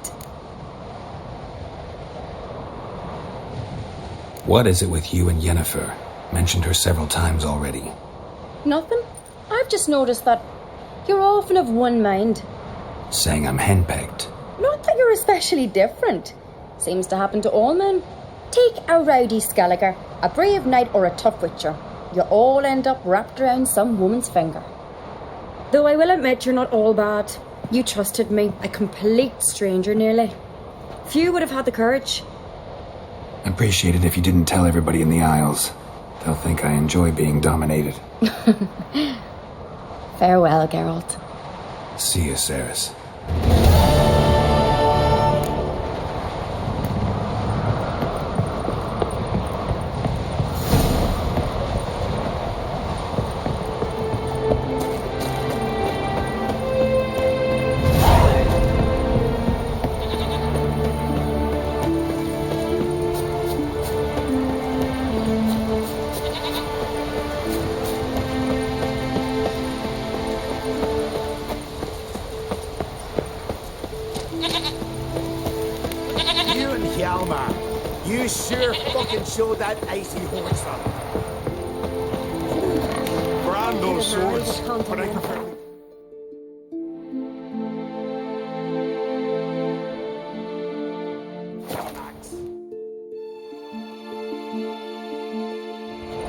What is it with you and Yennefer? Mentioned her several times already. Nothing. I've just noticed that you're often of one mind. Saying I'm henpecked. Not that you're especially different. Seems to happen to all men. Take a rowdy Skellige, a brave knight or a tough witcher. You all end up wrapped around some woman's finger. Though I will admit you're not all bad. You trusted me, a complete stranger nearly. Few would have had the courage. Appreciate it if you didn't tell everybody in the Isles. They'll think I enjoy being dominated. Farewell, Geralt. See you, Ceres. You sure fucking showed that icy horse up. Brand those swords, but I prefer...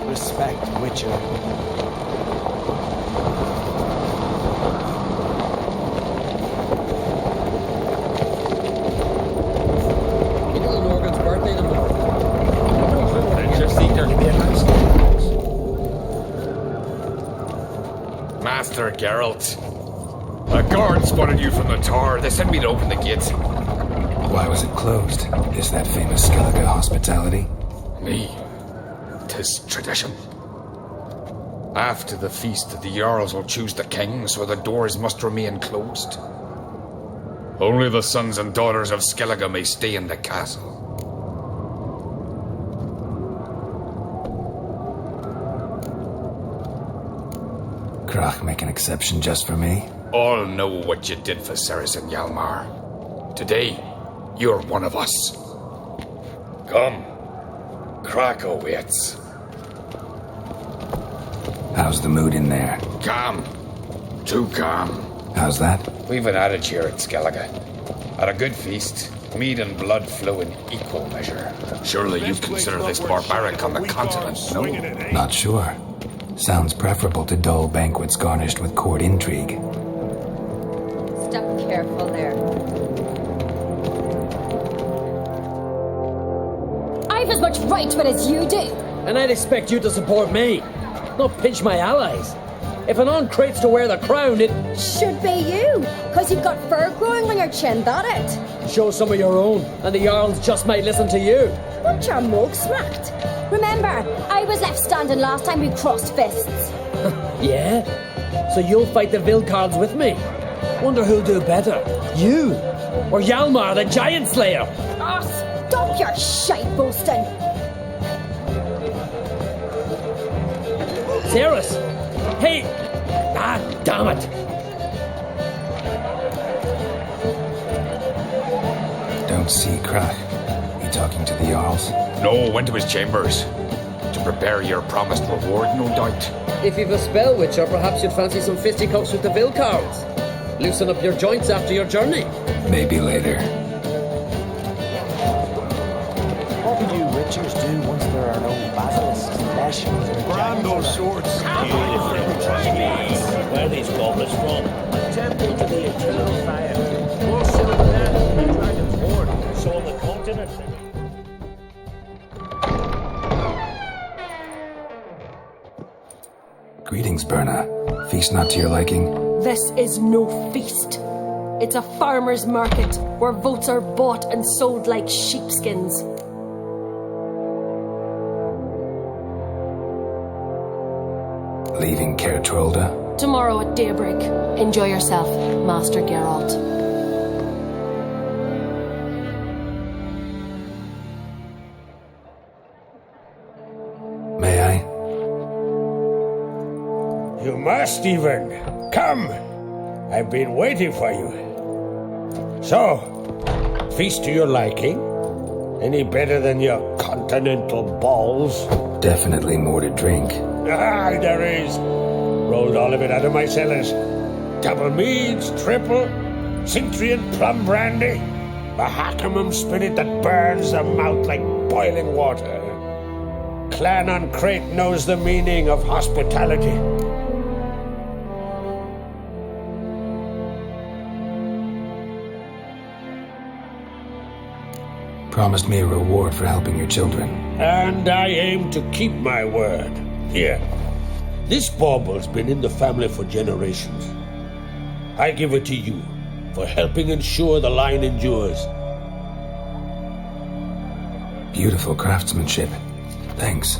Respect, Witcher. Master Geralt. A guard spotted you from the tower. They sent me to open the gates. Why was it closed? Is that famous Skellige hospitality? Me. 'Tis tradition. After the feast, the Jarls will choose the king, so the doors must remain closed. Only the sons and daughters of Skellige may stay in the castle. Krach make an exception just for me? All know what you did for Saracen Hjalmar. Today, you're one of us. Come. Krach waits. How's the mood in there? Calm. Too calm. How's that? We've an adage here at Skellige. At a good feast, mead and blood flow in equal measure. Surely you consider this barbaric on the continent, no? Not sure. Sounds preferable to dull banquets garnished with court intrigue. Step careful there. I've as much right to it as you do. And I'd expect you to support me, not pinch my allies. If an on crates to wear the crown, it should be you, because you've got fur growing on your chin, that it? Show some of your own, and the Jarls just might listen to you. But your mug smacked. Remember, I was left standing last time we crossed fists. Yeah? So you'll fight the Vilcards with me? Wonder who'll do better, you or Hjalmar the Giant Slayer? Oh, stop your shite boasting. Ceres! Hey! Ah, damn it! Don't see Krach. You talking to the Jarls? No, went to his chambers. To prepare your promised reward, no doubt. If you've a spell witcher, perhaps you'd fancy some fisticuffs with the Vilcards. Loosen up your joints after your journey. Maybe later. What will you witchers do once there are no basilisks, lashings, or Brand those swords. Where are these goblins from? A temple to the eternal fire. More silver than that than the dragon's hoard. So on the continent. Greetings, Berna. Feast not to your liking? This is no feast. It's a farmer's market where votes are bought and sold like sheepskins. Leaving Caer Trolda? Tomorrow at daybreak. Enjoy yourself, Master Geralt. May I? You must even. Come! I've been waiting for you. So, feast to your liking? Any better than your continental balls? Definitely more to drink. Ah, there is. Rolled all of it out of my cellars. Double meads, triple, Cintrian plum brandy, the Hackamum spirit that burns the mouth like boiling water. Clan on Crate knows the meaning of hospitality. Promised me a reward for helping your children. And I aim to keep my word. Here. This bauble's been in the family for generations. I give it to you for helping ensure the line endures. Beautiful craftsmanship. Thanks.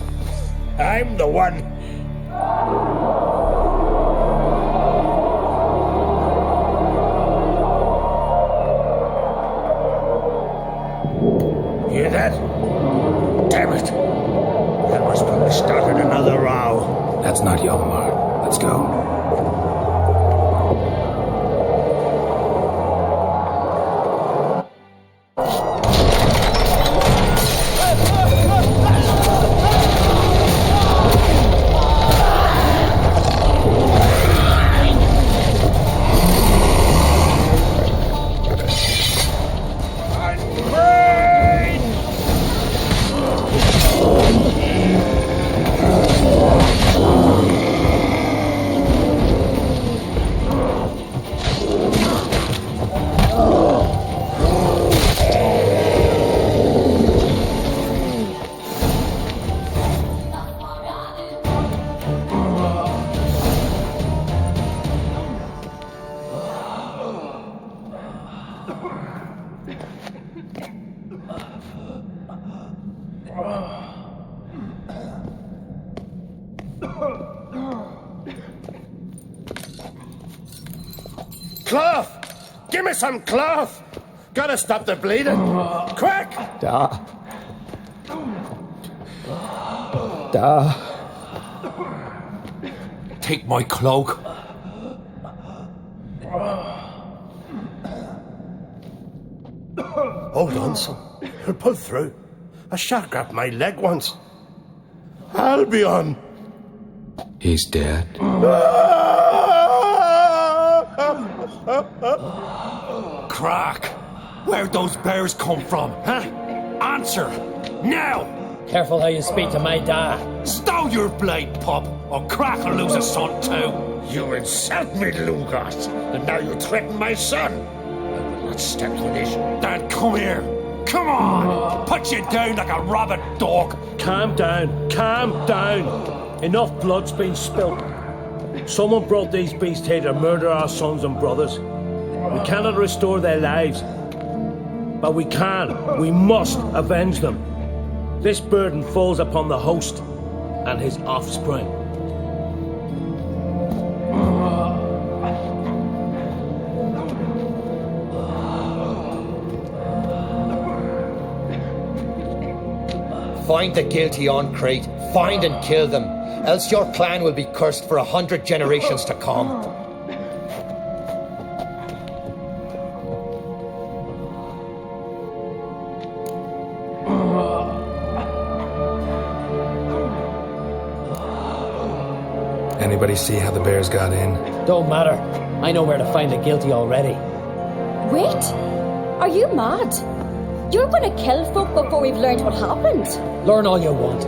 I'm the one. Hear that? Damn it. That must probably started another row. That's not Hjalmar. Let's go. Cloth! Give me some cloth! Gotta stop the bleeding! Quick! Da. Take my cloak. Hold on, son. You'll pull through. A shark grabbed my leg once. Albion! He's dead. Crack! Where'd those bears come from, huh? Answer! Now! Careful how you speak to my dad. Stow your blade, pup, or Crack will lose a son too. You insult me, Lugas, and now you threaten my son. I will not stand for this. Dad, come here. Come on! Put you down like a rabid dog. Calm down. Calm down. Enough blood's been spilt. Someone brought these beasts here to murder our sons and brothers. We cannot restore their lives. But we must avenge them. This burden falls upon the host and his offspring. Find the guilty on Crate, find and kill them, else your clan will be cursed for 100 generations to come. Anybody see how the bears got in? Don't matter. I know where to find the guilty already. Wait! Are you mad? You're gonna kill folk before we've learned what happened. Learn all you want.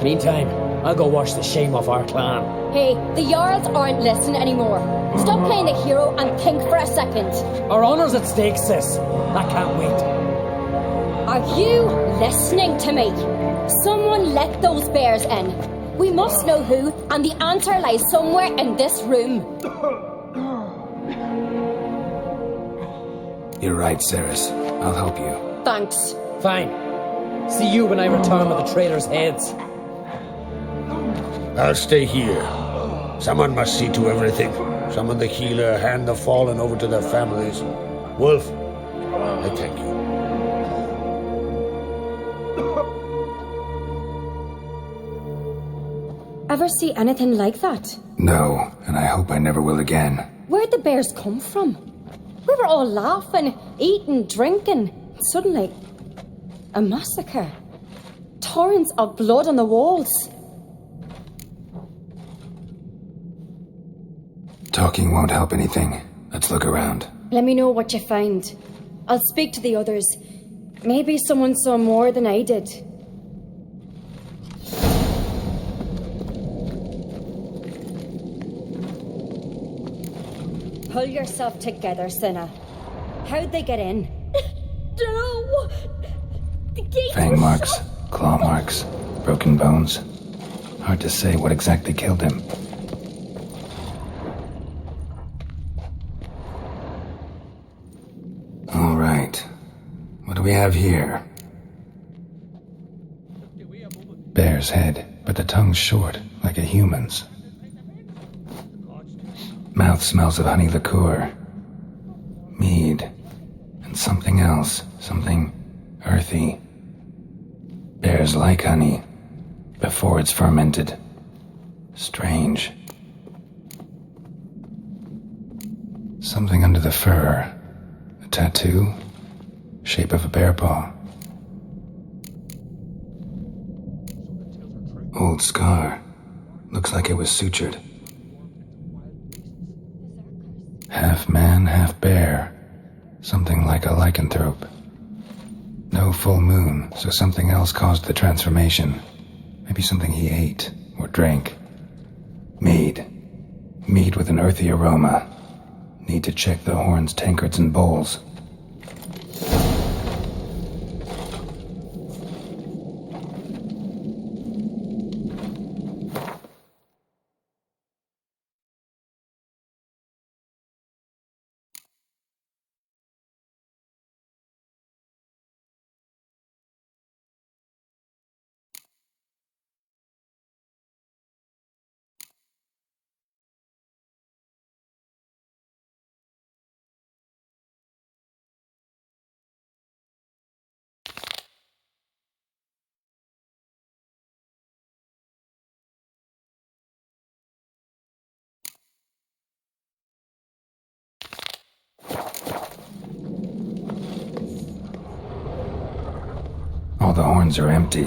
Meantime, I'll go wash the shame off our clan. Hey, the Jarls aren't listening anymore. Stop playing the hero and think for a second. Our honour's at stake, sis. I can't wait. Are you listening to me? Someone let those bears in. We must know who, and the answer lies somewhere in this room. You're right, Ceres. I'll help you. Thanks. Fine. See you when I return with the traitors' heads. I'll stay here. Someone must see to everything. Summon the healer, hand the fallen over to their families. Wolf, I thank you. Ever see anything like that? No, and I hope I never will again. Where'd the bears come from? We were all laughing, eating, drinking. Suddenly, a massacre. Torrents of blood on the walls. Talking won't help anything. Let's look around. Let me know what you find. I'll speak to the others. Maybe someone saw more than I did. Pull yourself together, Cinna. How'd they get in? No! The gates Fang marks, claw marks, broken bones. Hard to say what exactly killed him. All right. What do we have here? Bear's head, but the tongue's short, like a human's. Mouth smells of honey liqueur. Mead. And something else. Something earthy. Bears like honey. Before it's fermented. Strange. Something under the fur. A tattoo. Shape of a bear paw. Old scar. Looks like it was sutured. Half man, half bear. Something like a lycanthrope. No full moon, so something else caused the transformation. Maybe something he ate or drank. Mead. Mead with an earthy aroma. Need to check the horns, tankards, and bowls. the horns are empty.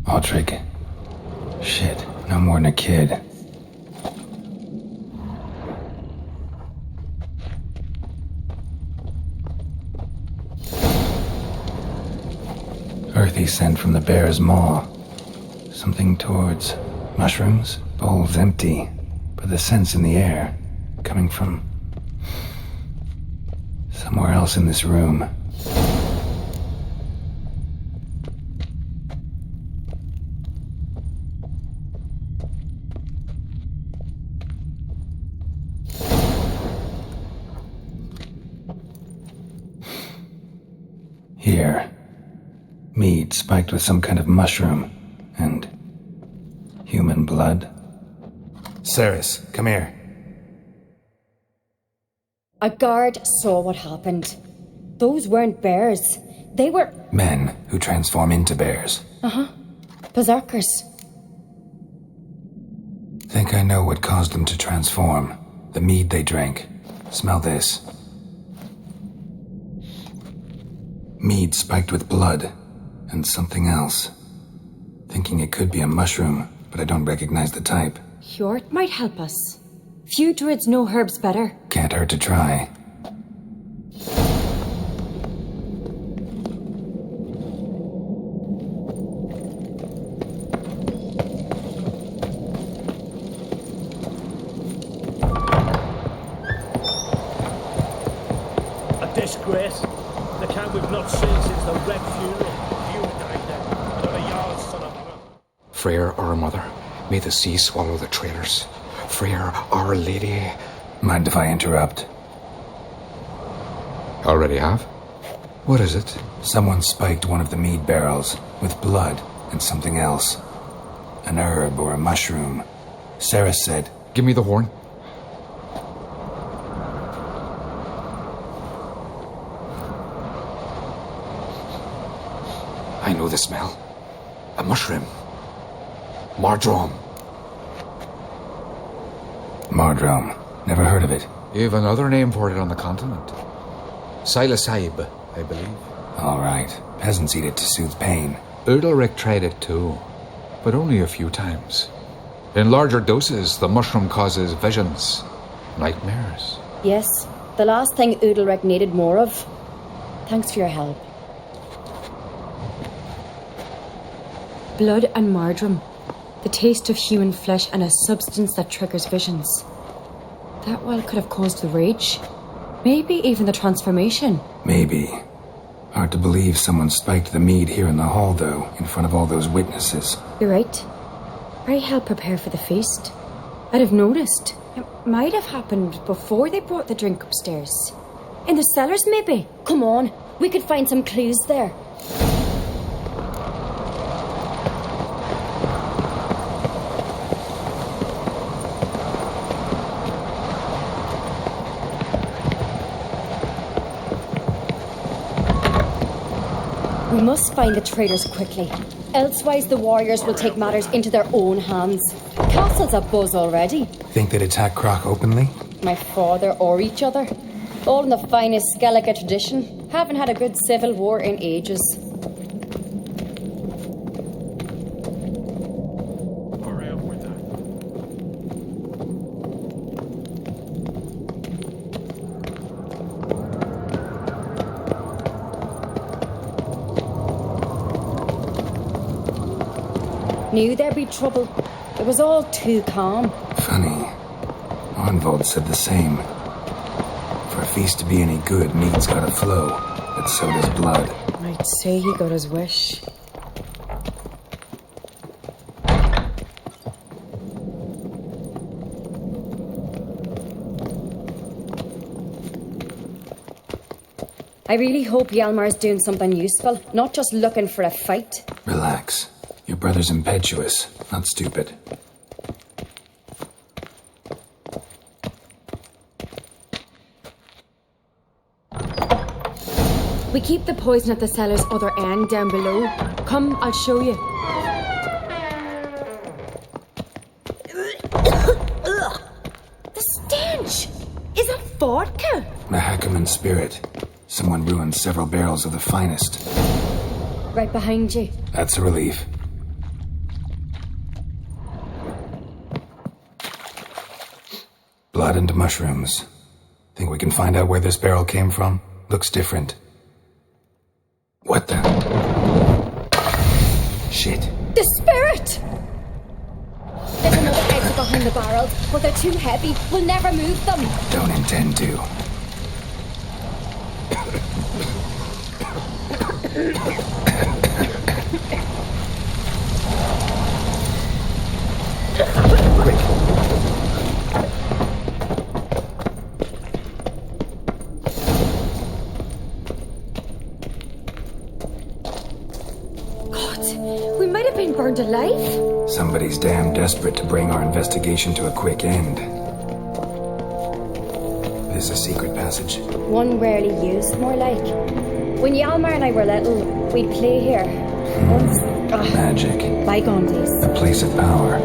Undvik. Shit, no more than a kid. Earthy scent from the bear's maw. Something towards mushrooms. Bowl's empty, but the scent's in the air, coming from somewhere else in this room. Here. Mead spiked with some kind of mushroom. And human blood. Ceres, come here. A guard saw what happened. Those weren't bears. They were... Men who transform into bears. Uh-huh. Berserkers. Think I know what caused them to transform. The mead they drank. Smell this. Mead spiked with blood. And something else. Thinking it could be a mushroom, but I don't recognize the type. Hjort might help us. Few druids know herbs better. Can't hurt to try. A disgrace. The kind we've not seen since the Red Funeral. Freyr, our mother, may the sea swallow the traitors. Freyr, our lady. Mind if I interrupt? Already have? What is it? Someone spiked one of the mead barrels with blood and something else. An herb or a mushroom. Sarah said... Give me the horn. I know the smell. A mushroom. Mardrome. Mardrome. Never heard of it. You've another name for it on the continent. Psilocybe, I believe. All right. Peasants eat it to soothe pain. Undvik tried it too, but only a few times. In larger doses, the mushroom causes visions, nightmares. Yes, the last thing Undvik needed more of. Thanks for your help. Blood and mardrome. The taste of human flesh and a substance that triggers visions. That well could have caused the rage. Maybe even the transformation. Maybe. Hard to believe someone spiked the mead here in the hall, though, in front of all those witnesses. You're right. I helped prepare for the feast. I'd have noticed. It might have happened before they brought the drink upstairs. In the cellars, maybe. Come on, we could find some clues there. We must find the traitors quickly. Elsewise, the warriors will take matters into their own hands. Castle's abuzz already. Think they'd attack Croc openly? My father or each other. All in the finest Skellige tradition. Haven't had a good civil war in ages. Hurry up with that. Knew there'd be trouble. It was all too calm. Funny. Arnvold said the same. For a feast to be any good, mead's gotta flow, but so does blood. I'd say he got his wish. I really hope Hjalmar's doing something useful, not just looking for a fight. Relax. Your brother's impetuous, not stupid. We keep the poison at the cellar's other end down below. Come, I'll show you. The stench! Is that vodka? there? The Hackerman spirit. Someone ruined several barrels of the finest. Right behind you. That's a relief. Blood and mushrooms. Think we can find out where this barrel came from? Looks different. What the? Shit. The spirit! There's another exit behind the barrels, but they're too heavy. We'll never move them. Don't intend to. God, we might have been burned alive. Somebody's damn desperate to bring our investigation to a quick end. This a secret passage? One rarely used, more like. When Hjalmar and I were little, we'd play here. Once. Magic. Bygone days. A place of power.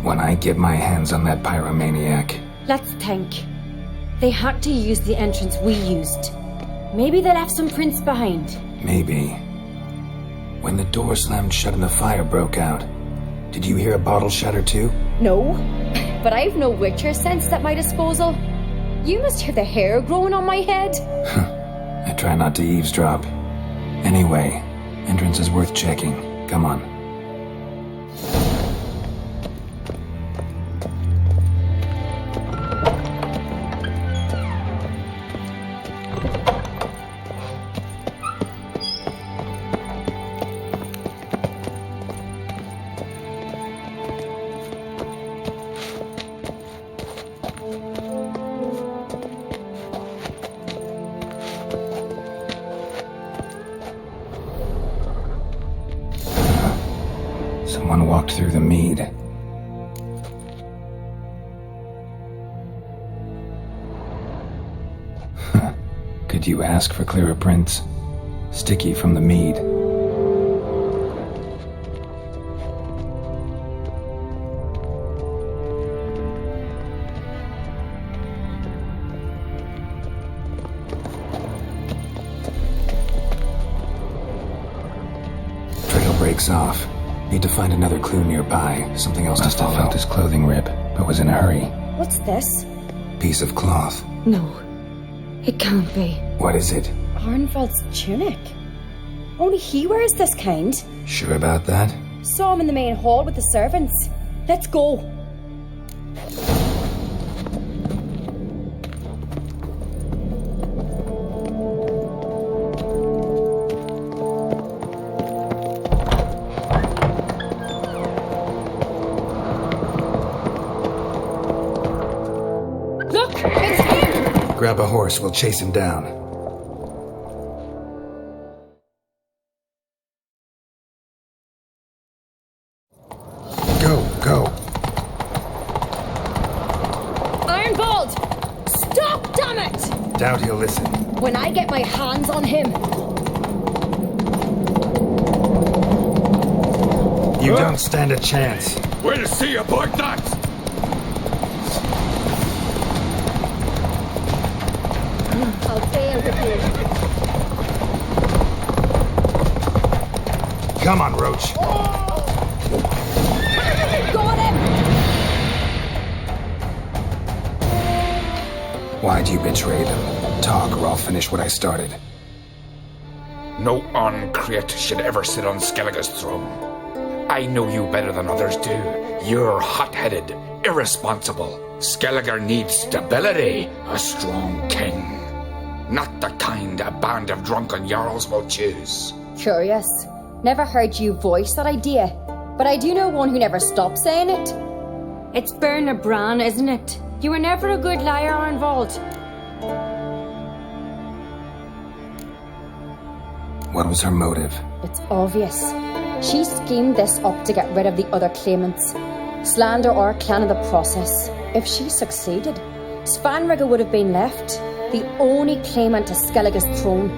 When I get my hands on that pyromaniac. Let's think. They had to use the entrance we used. Maybe they left some prints behind. Maybe. When the door slammed shut and the fire broke out, did you hear a bottle shatter too? No, but I've no Witcher sense at my disposal. You must hear the hair growing on my head. I try not to eavesdrop. Anyway, entrance is worth checking. Come on. Someone walked through the mead. Could you ask for clearer prints? Sticky from the mead. Trail breaks off. Need to find another clue nearby. Something else to follow. Must have felt his clothing rip, but was in a hurry. What's this? Piece of cloth. No. It can't be. What is it? Arnvald's tunic. Only he wears this kind. Sure about that? Saw him in the main hall with the servants. Let's go. Look, it's him! Grab a horse, we'll chase him down. Go. Arnvald! Stop, damn it! Doubt he'll listen. When I get my hands on him. You don't stand a chance. We'll see about that! I'll fail with you. Come on, Roach. Got him! Why'd you betray them? Talk or I'll finish what I started. No uncreate should ever sit on Skellige's throne. I know you better than others do. You're hot-headed, irresponsible. Skellige needs stability, a strong king. Not the kind a band of drunken jarls will choose. Curious. Never heard you voice that idea, but I do know one who never stops saying it. It's Bernard Bran, isn't it? You were never a good liar, Arnvald. What was her motive? It's obvious. She schemed this up to get rid of the other claimants. Slander our clan in the process. If she succeeded, Svanrige would have been left, the only claimant to Skellige's throne.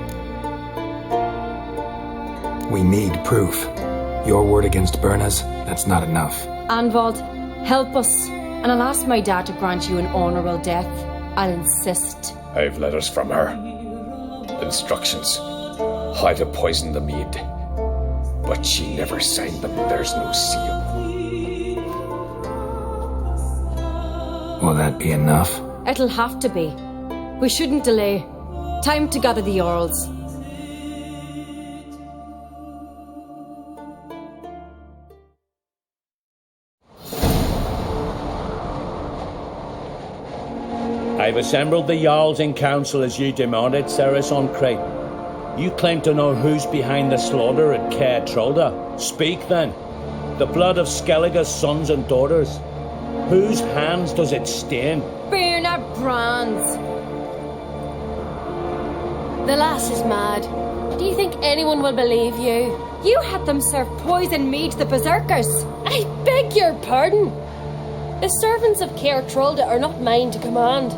We need proof. Your word against Birna's, that's not enough. Anvald, help us, and I'll ask my dad to grant you an honourable death. I'll insist. I've letters from her. Instructions. How to poison the mead. But she never signed them. There's no seal. Will that be enough? It'll have to be. We shouldn't delay. Time to gather the Jarls. I've assembled the Jarls in council as you demanded, Ceres on Crate. You claim to know who's behind the slaughter at Caer Trolda. Speak then. The blood of Skellige's sons and daughters. Whose hands does it stain? Birna Brands. The lass is mad. Do you think anyone will believe you? You had them serve poison mead to the berserkers. I beg your pardon. The servants of Caer Trolda are not mine to command.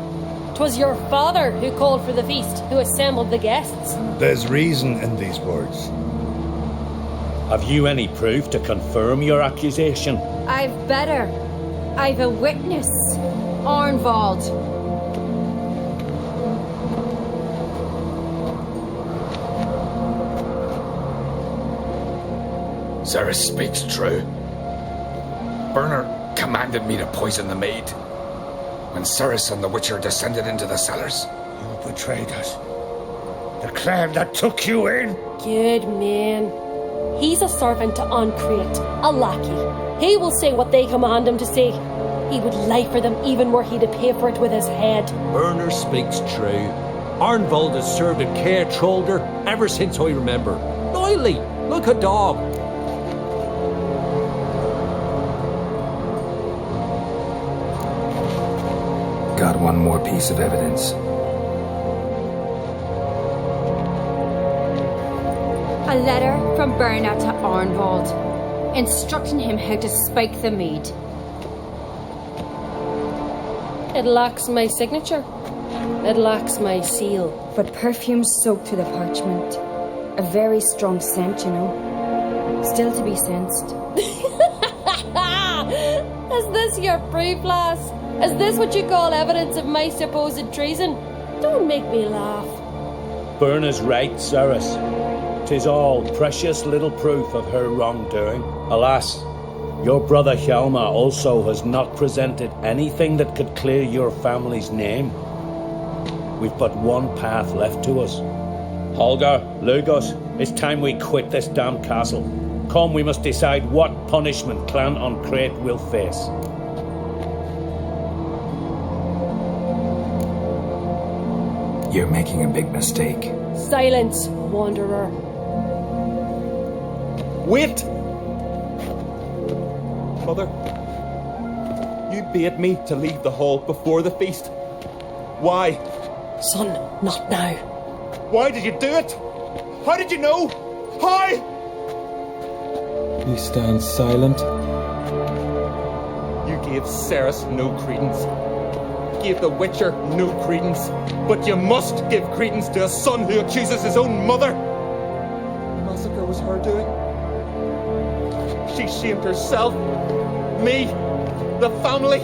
'Twas your father who called for the feast, who assembled the guests. There's reason in these words. Have you any proof to confirm your accusation? I've better. I've a witness. Arnvald. Ceres speaks true. Birna commanded me to poison the maid. When Ceres and the Witcher descended into the cellars. You betrayed us. The clan that took you in. Good man. He's a servant to Uncreate, a lackey. He will say what they command him to say. He would lie for them even were he to pay for it with his head. Birna speaks true. Arnvald has served at Caer Trolda ever since I remember. Loyally, like a dog. Got one more piece of evidence. A letter from Birna to Arnvald, instructing him how to spike the mead. It lacks my signature. It lacks my seal. But perfume soaked through the parchment. A very strong scent, you know. Still to be sensed. Is this your proof, lass? Is this what you call evidence of my supposed treason? Don't make me laugh. Birna's right, Ceres. 'Tis all precious little proof of her wrongdoing. Alas, your brother Hjalmar also has not presented anything that could clear your family's name. We've but one path left to us. Holger, Lugos, it's time we quit this damn castle. Come, we must decide what punishment Clan Uncreate will face. You're making a big mistake. Silence, wanderer. Wait! Mother, you bade me to leave the hall before the feast. Why? Son, not now. Why did you do it? How did you know? How? You stand silent. You gave Ceres no credence. Gave the Witcher no credence. But you must give credence to a son who accuses his own mother. The massacre was her doing. She shamed herself, me, the family,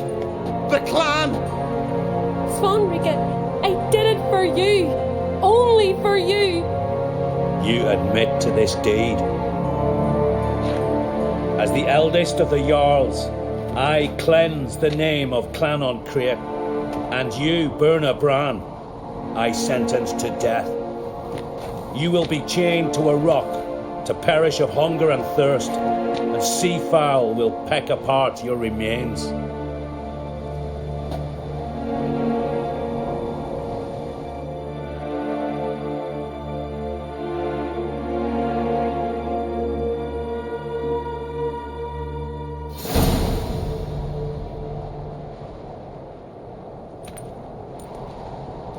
the clan. Svanrige, I did it for you. Only for you. You admit to this deed. As the eldest of the Jarls, I cleanse the name of Clan Uncreate, and you, Birna Bran, I sentence to death. You will be chained to a rock to perish of hunger and thirst, and sea fowl will peck apart your remains.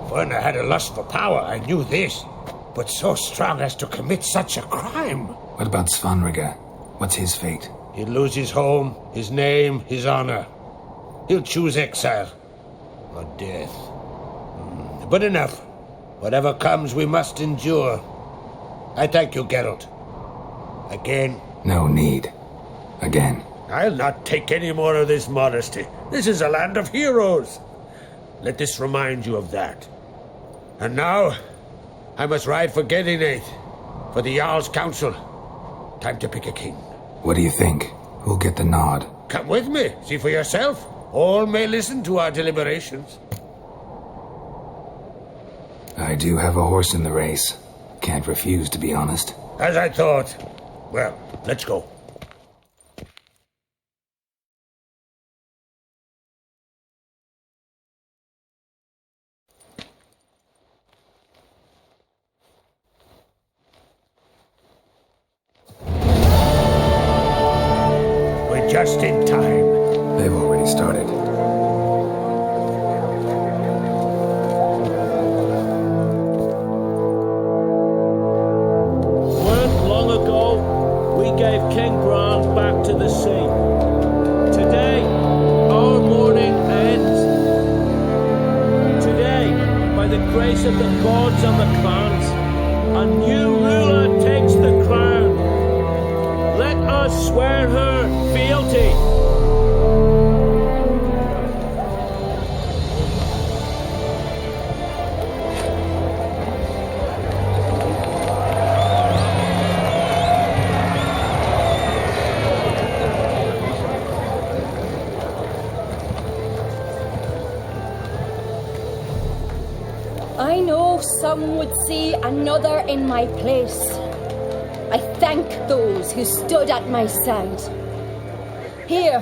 Birna had a lust for power, I knew this. but so strong as to commit such a crime. What about Svanrige? What's his fate? He'll lose his home, his name, his honor. He'll choose exile or death. But enough. Whatever comes, we must endure. I thank you, Geralt. Again. No need. Again. I'll not take any more of this modesty. This is a land of heroes. Let this remind you of that. And now, I must ride for Gedinate, for the Jarl's council. Time to pick a king. What do you think? Who'll get the nod? Come with me, see for yourself. All may listen to our deliberations. I do have a horse in the race. Can't refuse, to be honest. As I thought. Well, let's go. We're just in time. They've already started. Gave King Brand back to the sea. Today, our mourning ends. Today, by the grace of the gods and the clans, a new ruler takes the crown. Let us swear her fealty. I know some would see another in my place. I thank those who stood at my side. Here,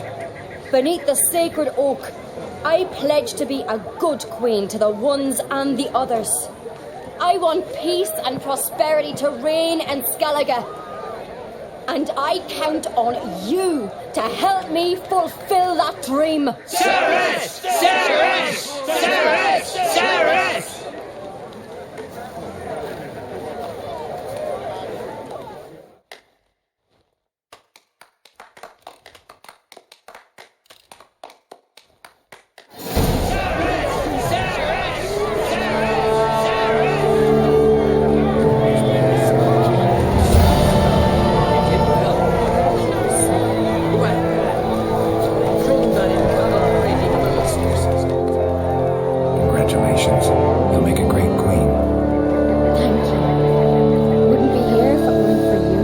beneath the sacred oak, I pledge to be a good queen to the ones and the others. I want peace and prosperity to reign in Skellige. And I count on you to help me fulfill that dream. Ceres! Ceres! Ceres! Ceres! Congratulations. You'll make a great queen. Thank you. Wouldn't be here if it weren't for you.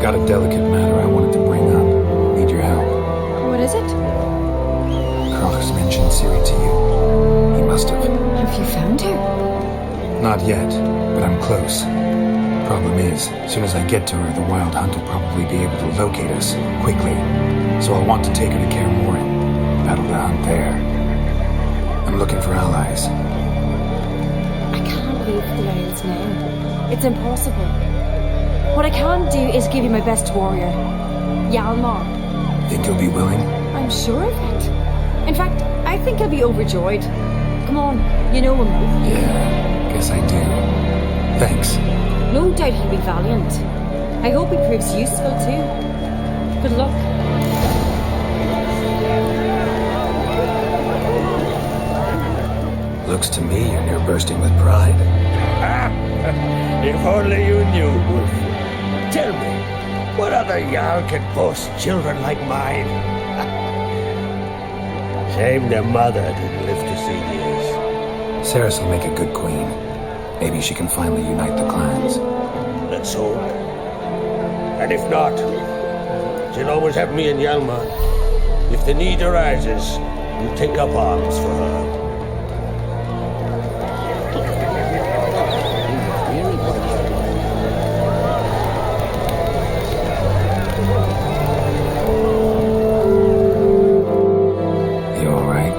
Got a delicate matter I wanted to bring up. Need your help. What is it? Croc's mentioned Ciri to you. He must have. Have you found her? Not yet, but I'm close. Problem is, as soon as I get to her, the Wild Hunt will probably be able to locate us quickly. So I'll want to take her to Kaer Morhen. Battle the hunt there. I'm looking for allies. I can't leave the Isles now. It's impossible. What I can do is give you my best warrior, Hjalmar. Think you'll be willing? I'm sure of it. In fact, I think he'll be overjoyed. Come on, you know him. Yeah, guess I do. Thanks. No doubt he'll be valiant. I hope he proves useful too. Good luck. Looks to me you're near bursting with pride. If only you knew, Wolf. Tell me, what other Jarl can boast children like mine? Shame their mother didn't live to see years. Ceres will make a good queen. Maybe she can finally unite the clans. Let's hope. And if not, she'll always have me and Hjalmar. If the need arises, we'll take up arms for her. You alright?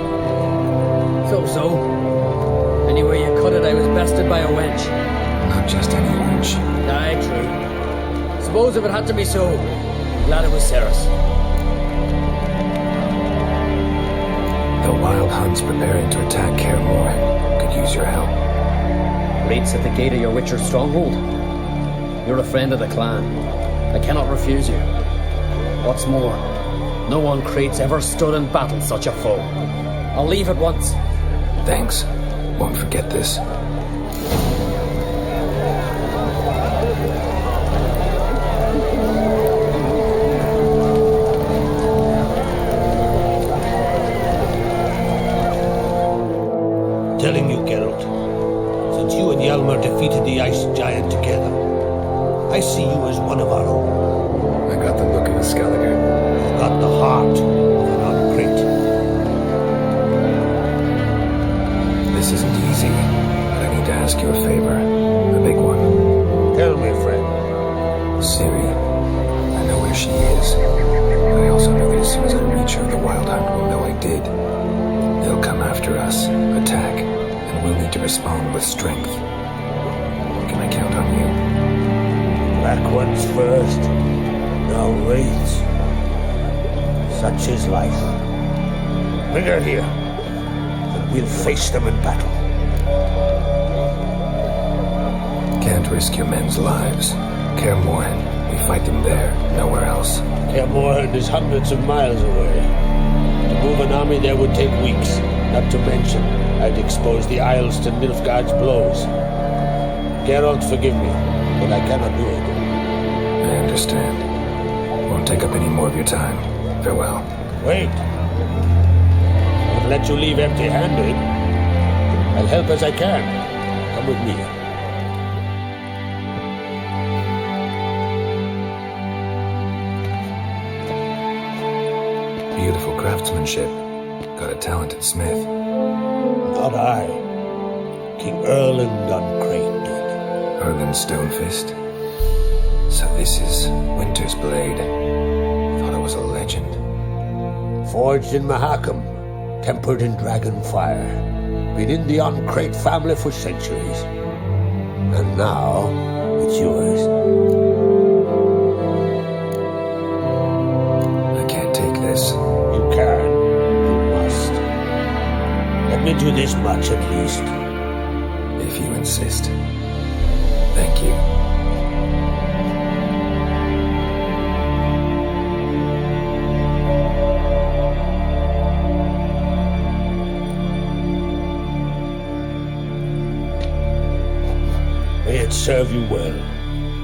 So. Anywhere you cut it, I was bested by a wench. Not just any wench. Aye, true. Suppose if it had to be so, glad it was Ceres. The wild hunts preparing to attack Kaer Morhen could use your help. Raid's at the gate of your Witcher stronghold. You're a friend of the clan. I cannot refuse you. What's more, no one Crate's ever stood in battle such a foe. I'll leave at once. Thanks. Won't forget this. Telling you, Geralt, since you and Hjalmar defeated the ice giant together, I see you as one of our own. I got the look of a Skellige. You've got the heart of an Uncrate. This isn't easy, but I need to ask you a favor. A big one. Tell me, friend. Ciri. I know where she is. But I also know that as soon as I reach her, the Wild Hunt will know I did. They'll come after us, attack, and we'll need to respond with strength. Can I count on you? Black ones first, now wraiths. Such is life. Bring her here, and we'll face them in battle. Can't risk your men's lives. Kaer Morhen, we fight them there, nowhere else. Kaer Morhen is hundreds of miles away. To move an army there would take weeks, not to mention I'd expose the Isles to Nilfgaard's blows. Geralt, forgive me, but I cannot do it. I understand. Won't take up any more of your time. Farewell. Wait. I won't let you leave empty-handed. I'll help as I can. Come with me. Beautiful craftsmanship. Got a talented smith. Not I. King Erland Uncrate did. Erland Stonefist. So this is Winter's Blade. Thought it was a legend. Forged in Mahakam, tempered in dragon fire. Been in the Uncrate family for centuries. And now, it's yours. I can't take this. You can. You must. Let me do this much at least. If you insist. Thank you. May it serve you well.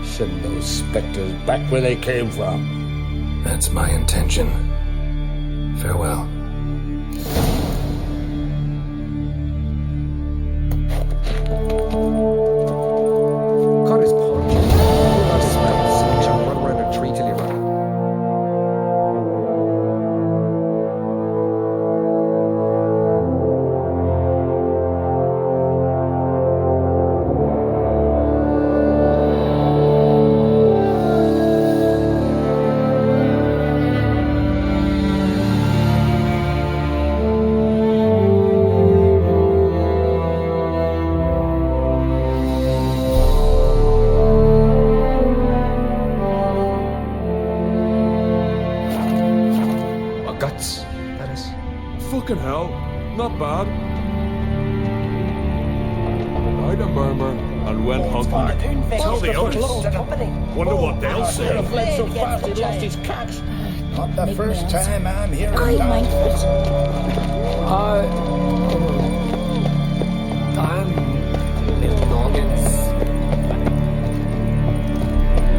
Send those spectres back where they came from. That's my intention. Farewell. God is pungent. I smell the selection. Run around a tree till you run. Fucking hell, not bad. I'd a murmur and went hunting. Tell the others. Wonder what they'll say. Fled so fast he lost his cacks. Not the first time I'm hearing I'm that. mindful. I'm little noggins.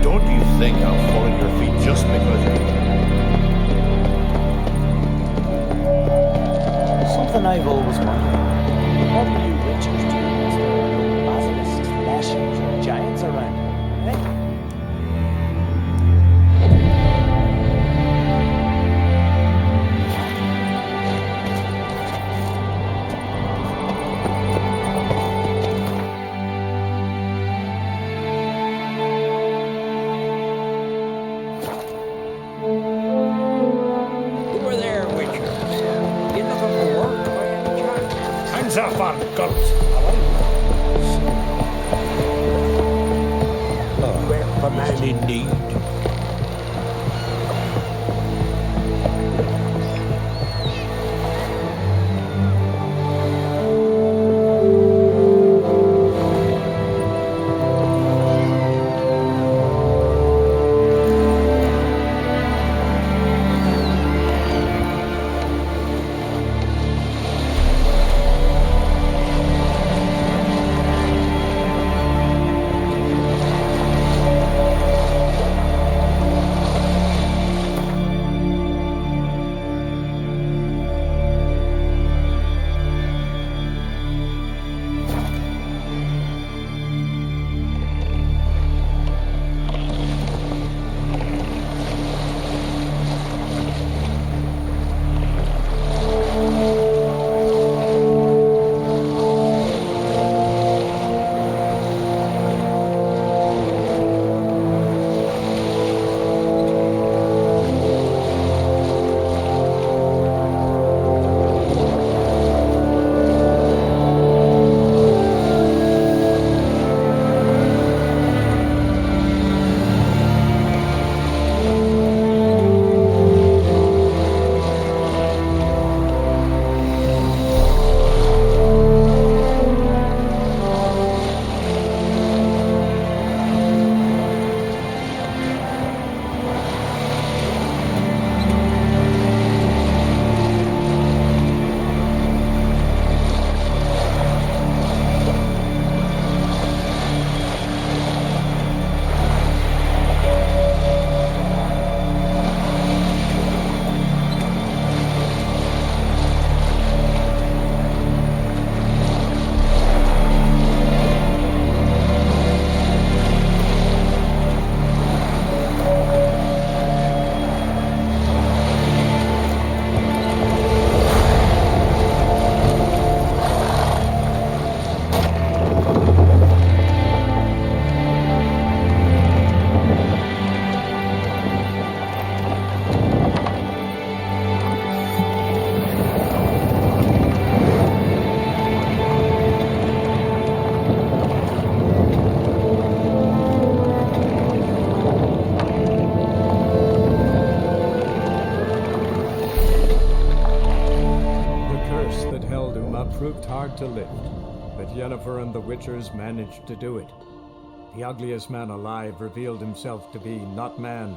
Don't you think I'll fall at your feet just because Something I've always wondered. What do you witchers do when there are no basilisks, lashings, or giants around? Eh? Over there, Witcher. You looking for work by any chance? Hands up on guns. A man in need. proved hard to lift, but Yennefer and the Witchers managed to do it. The ugliest man alive revealed himself to be not man,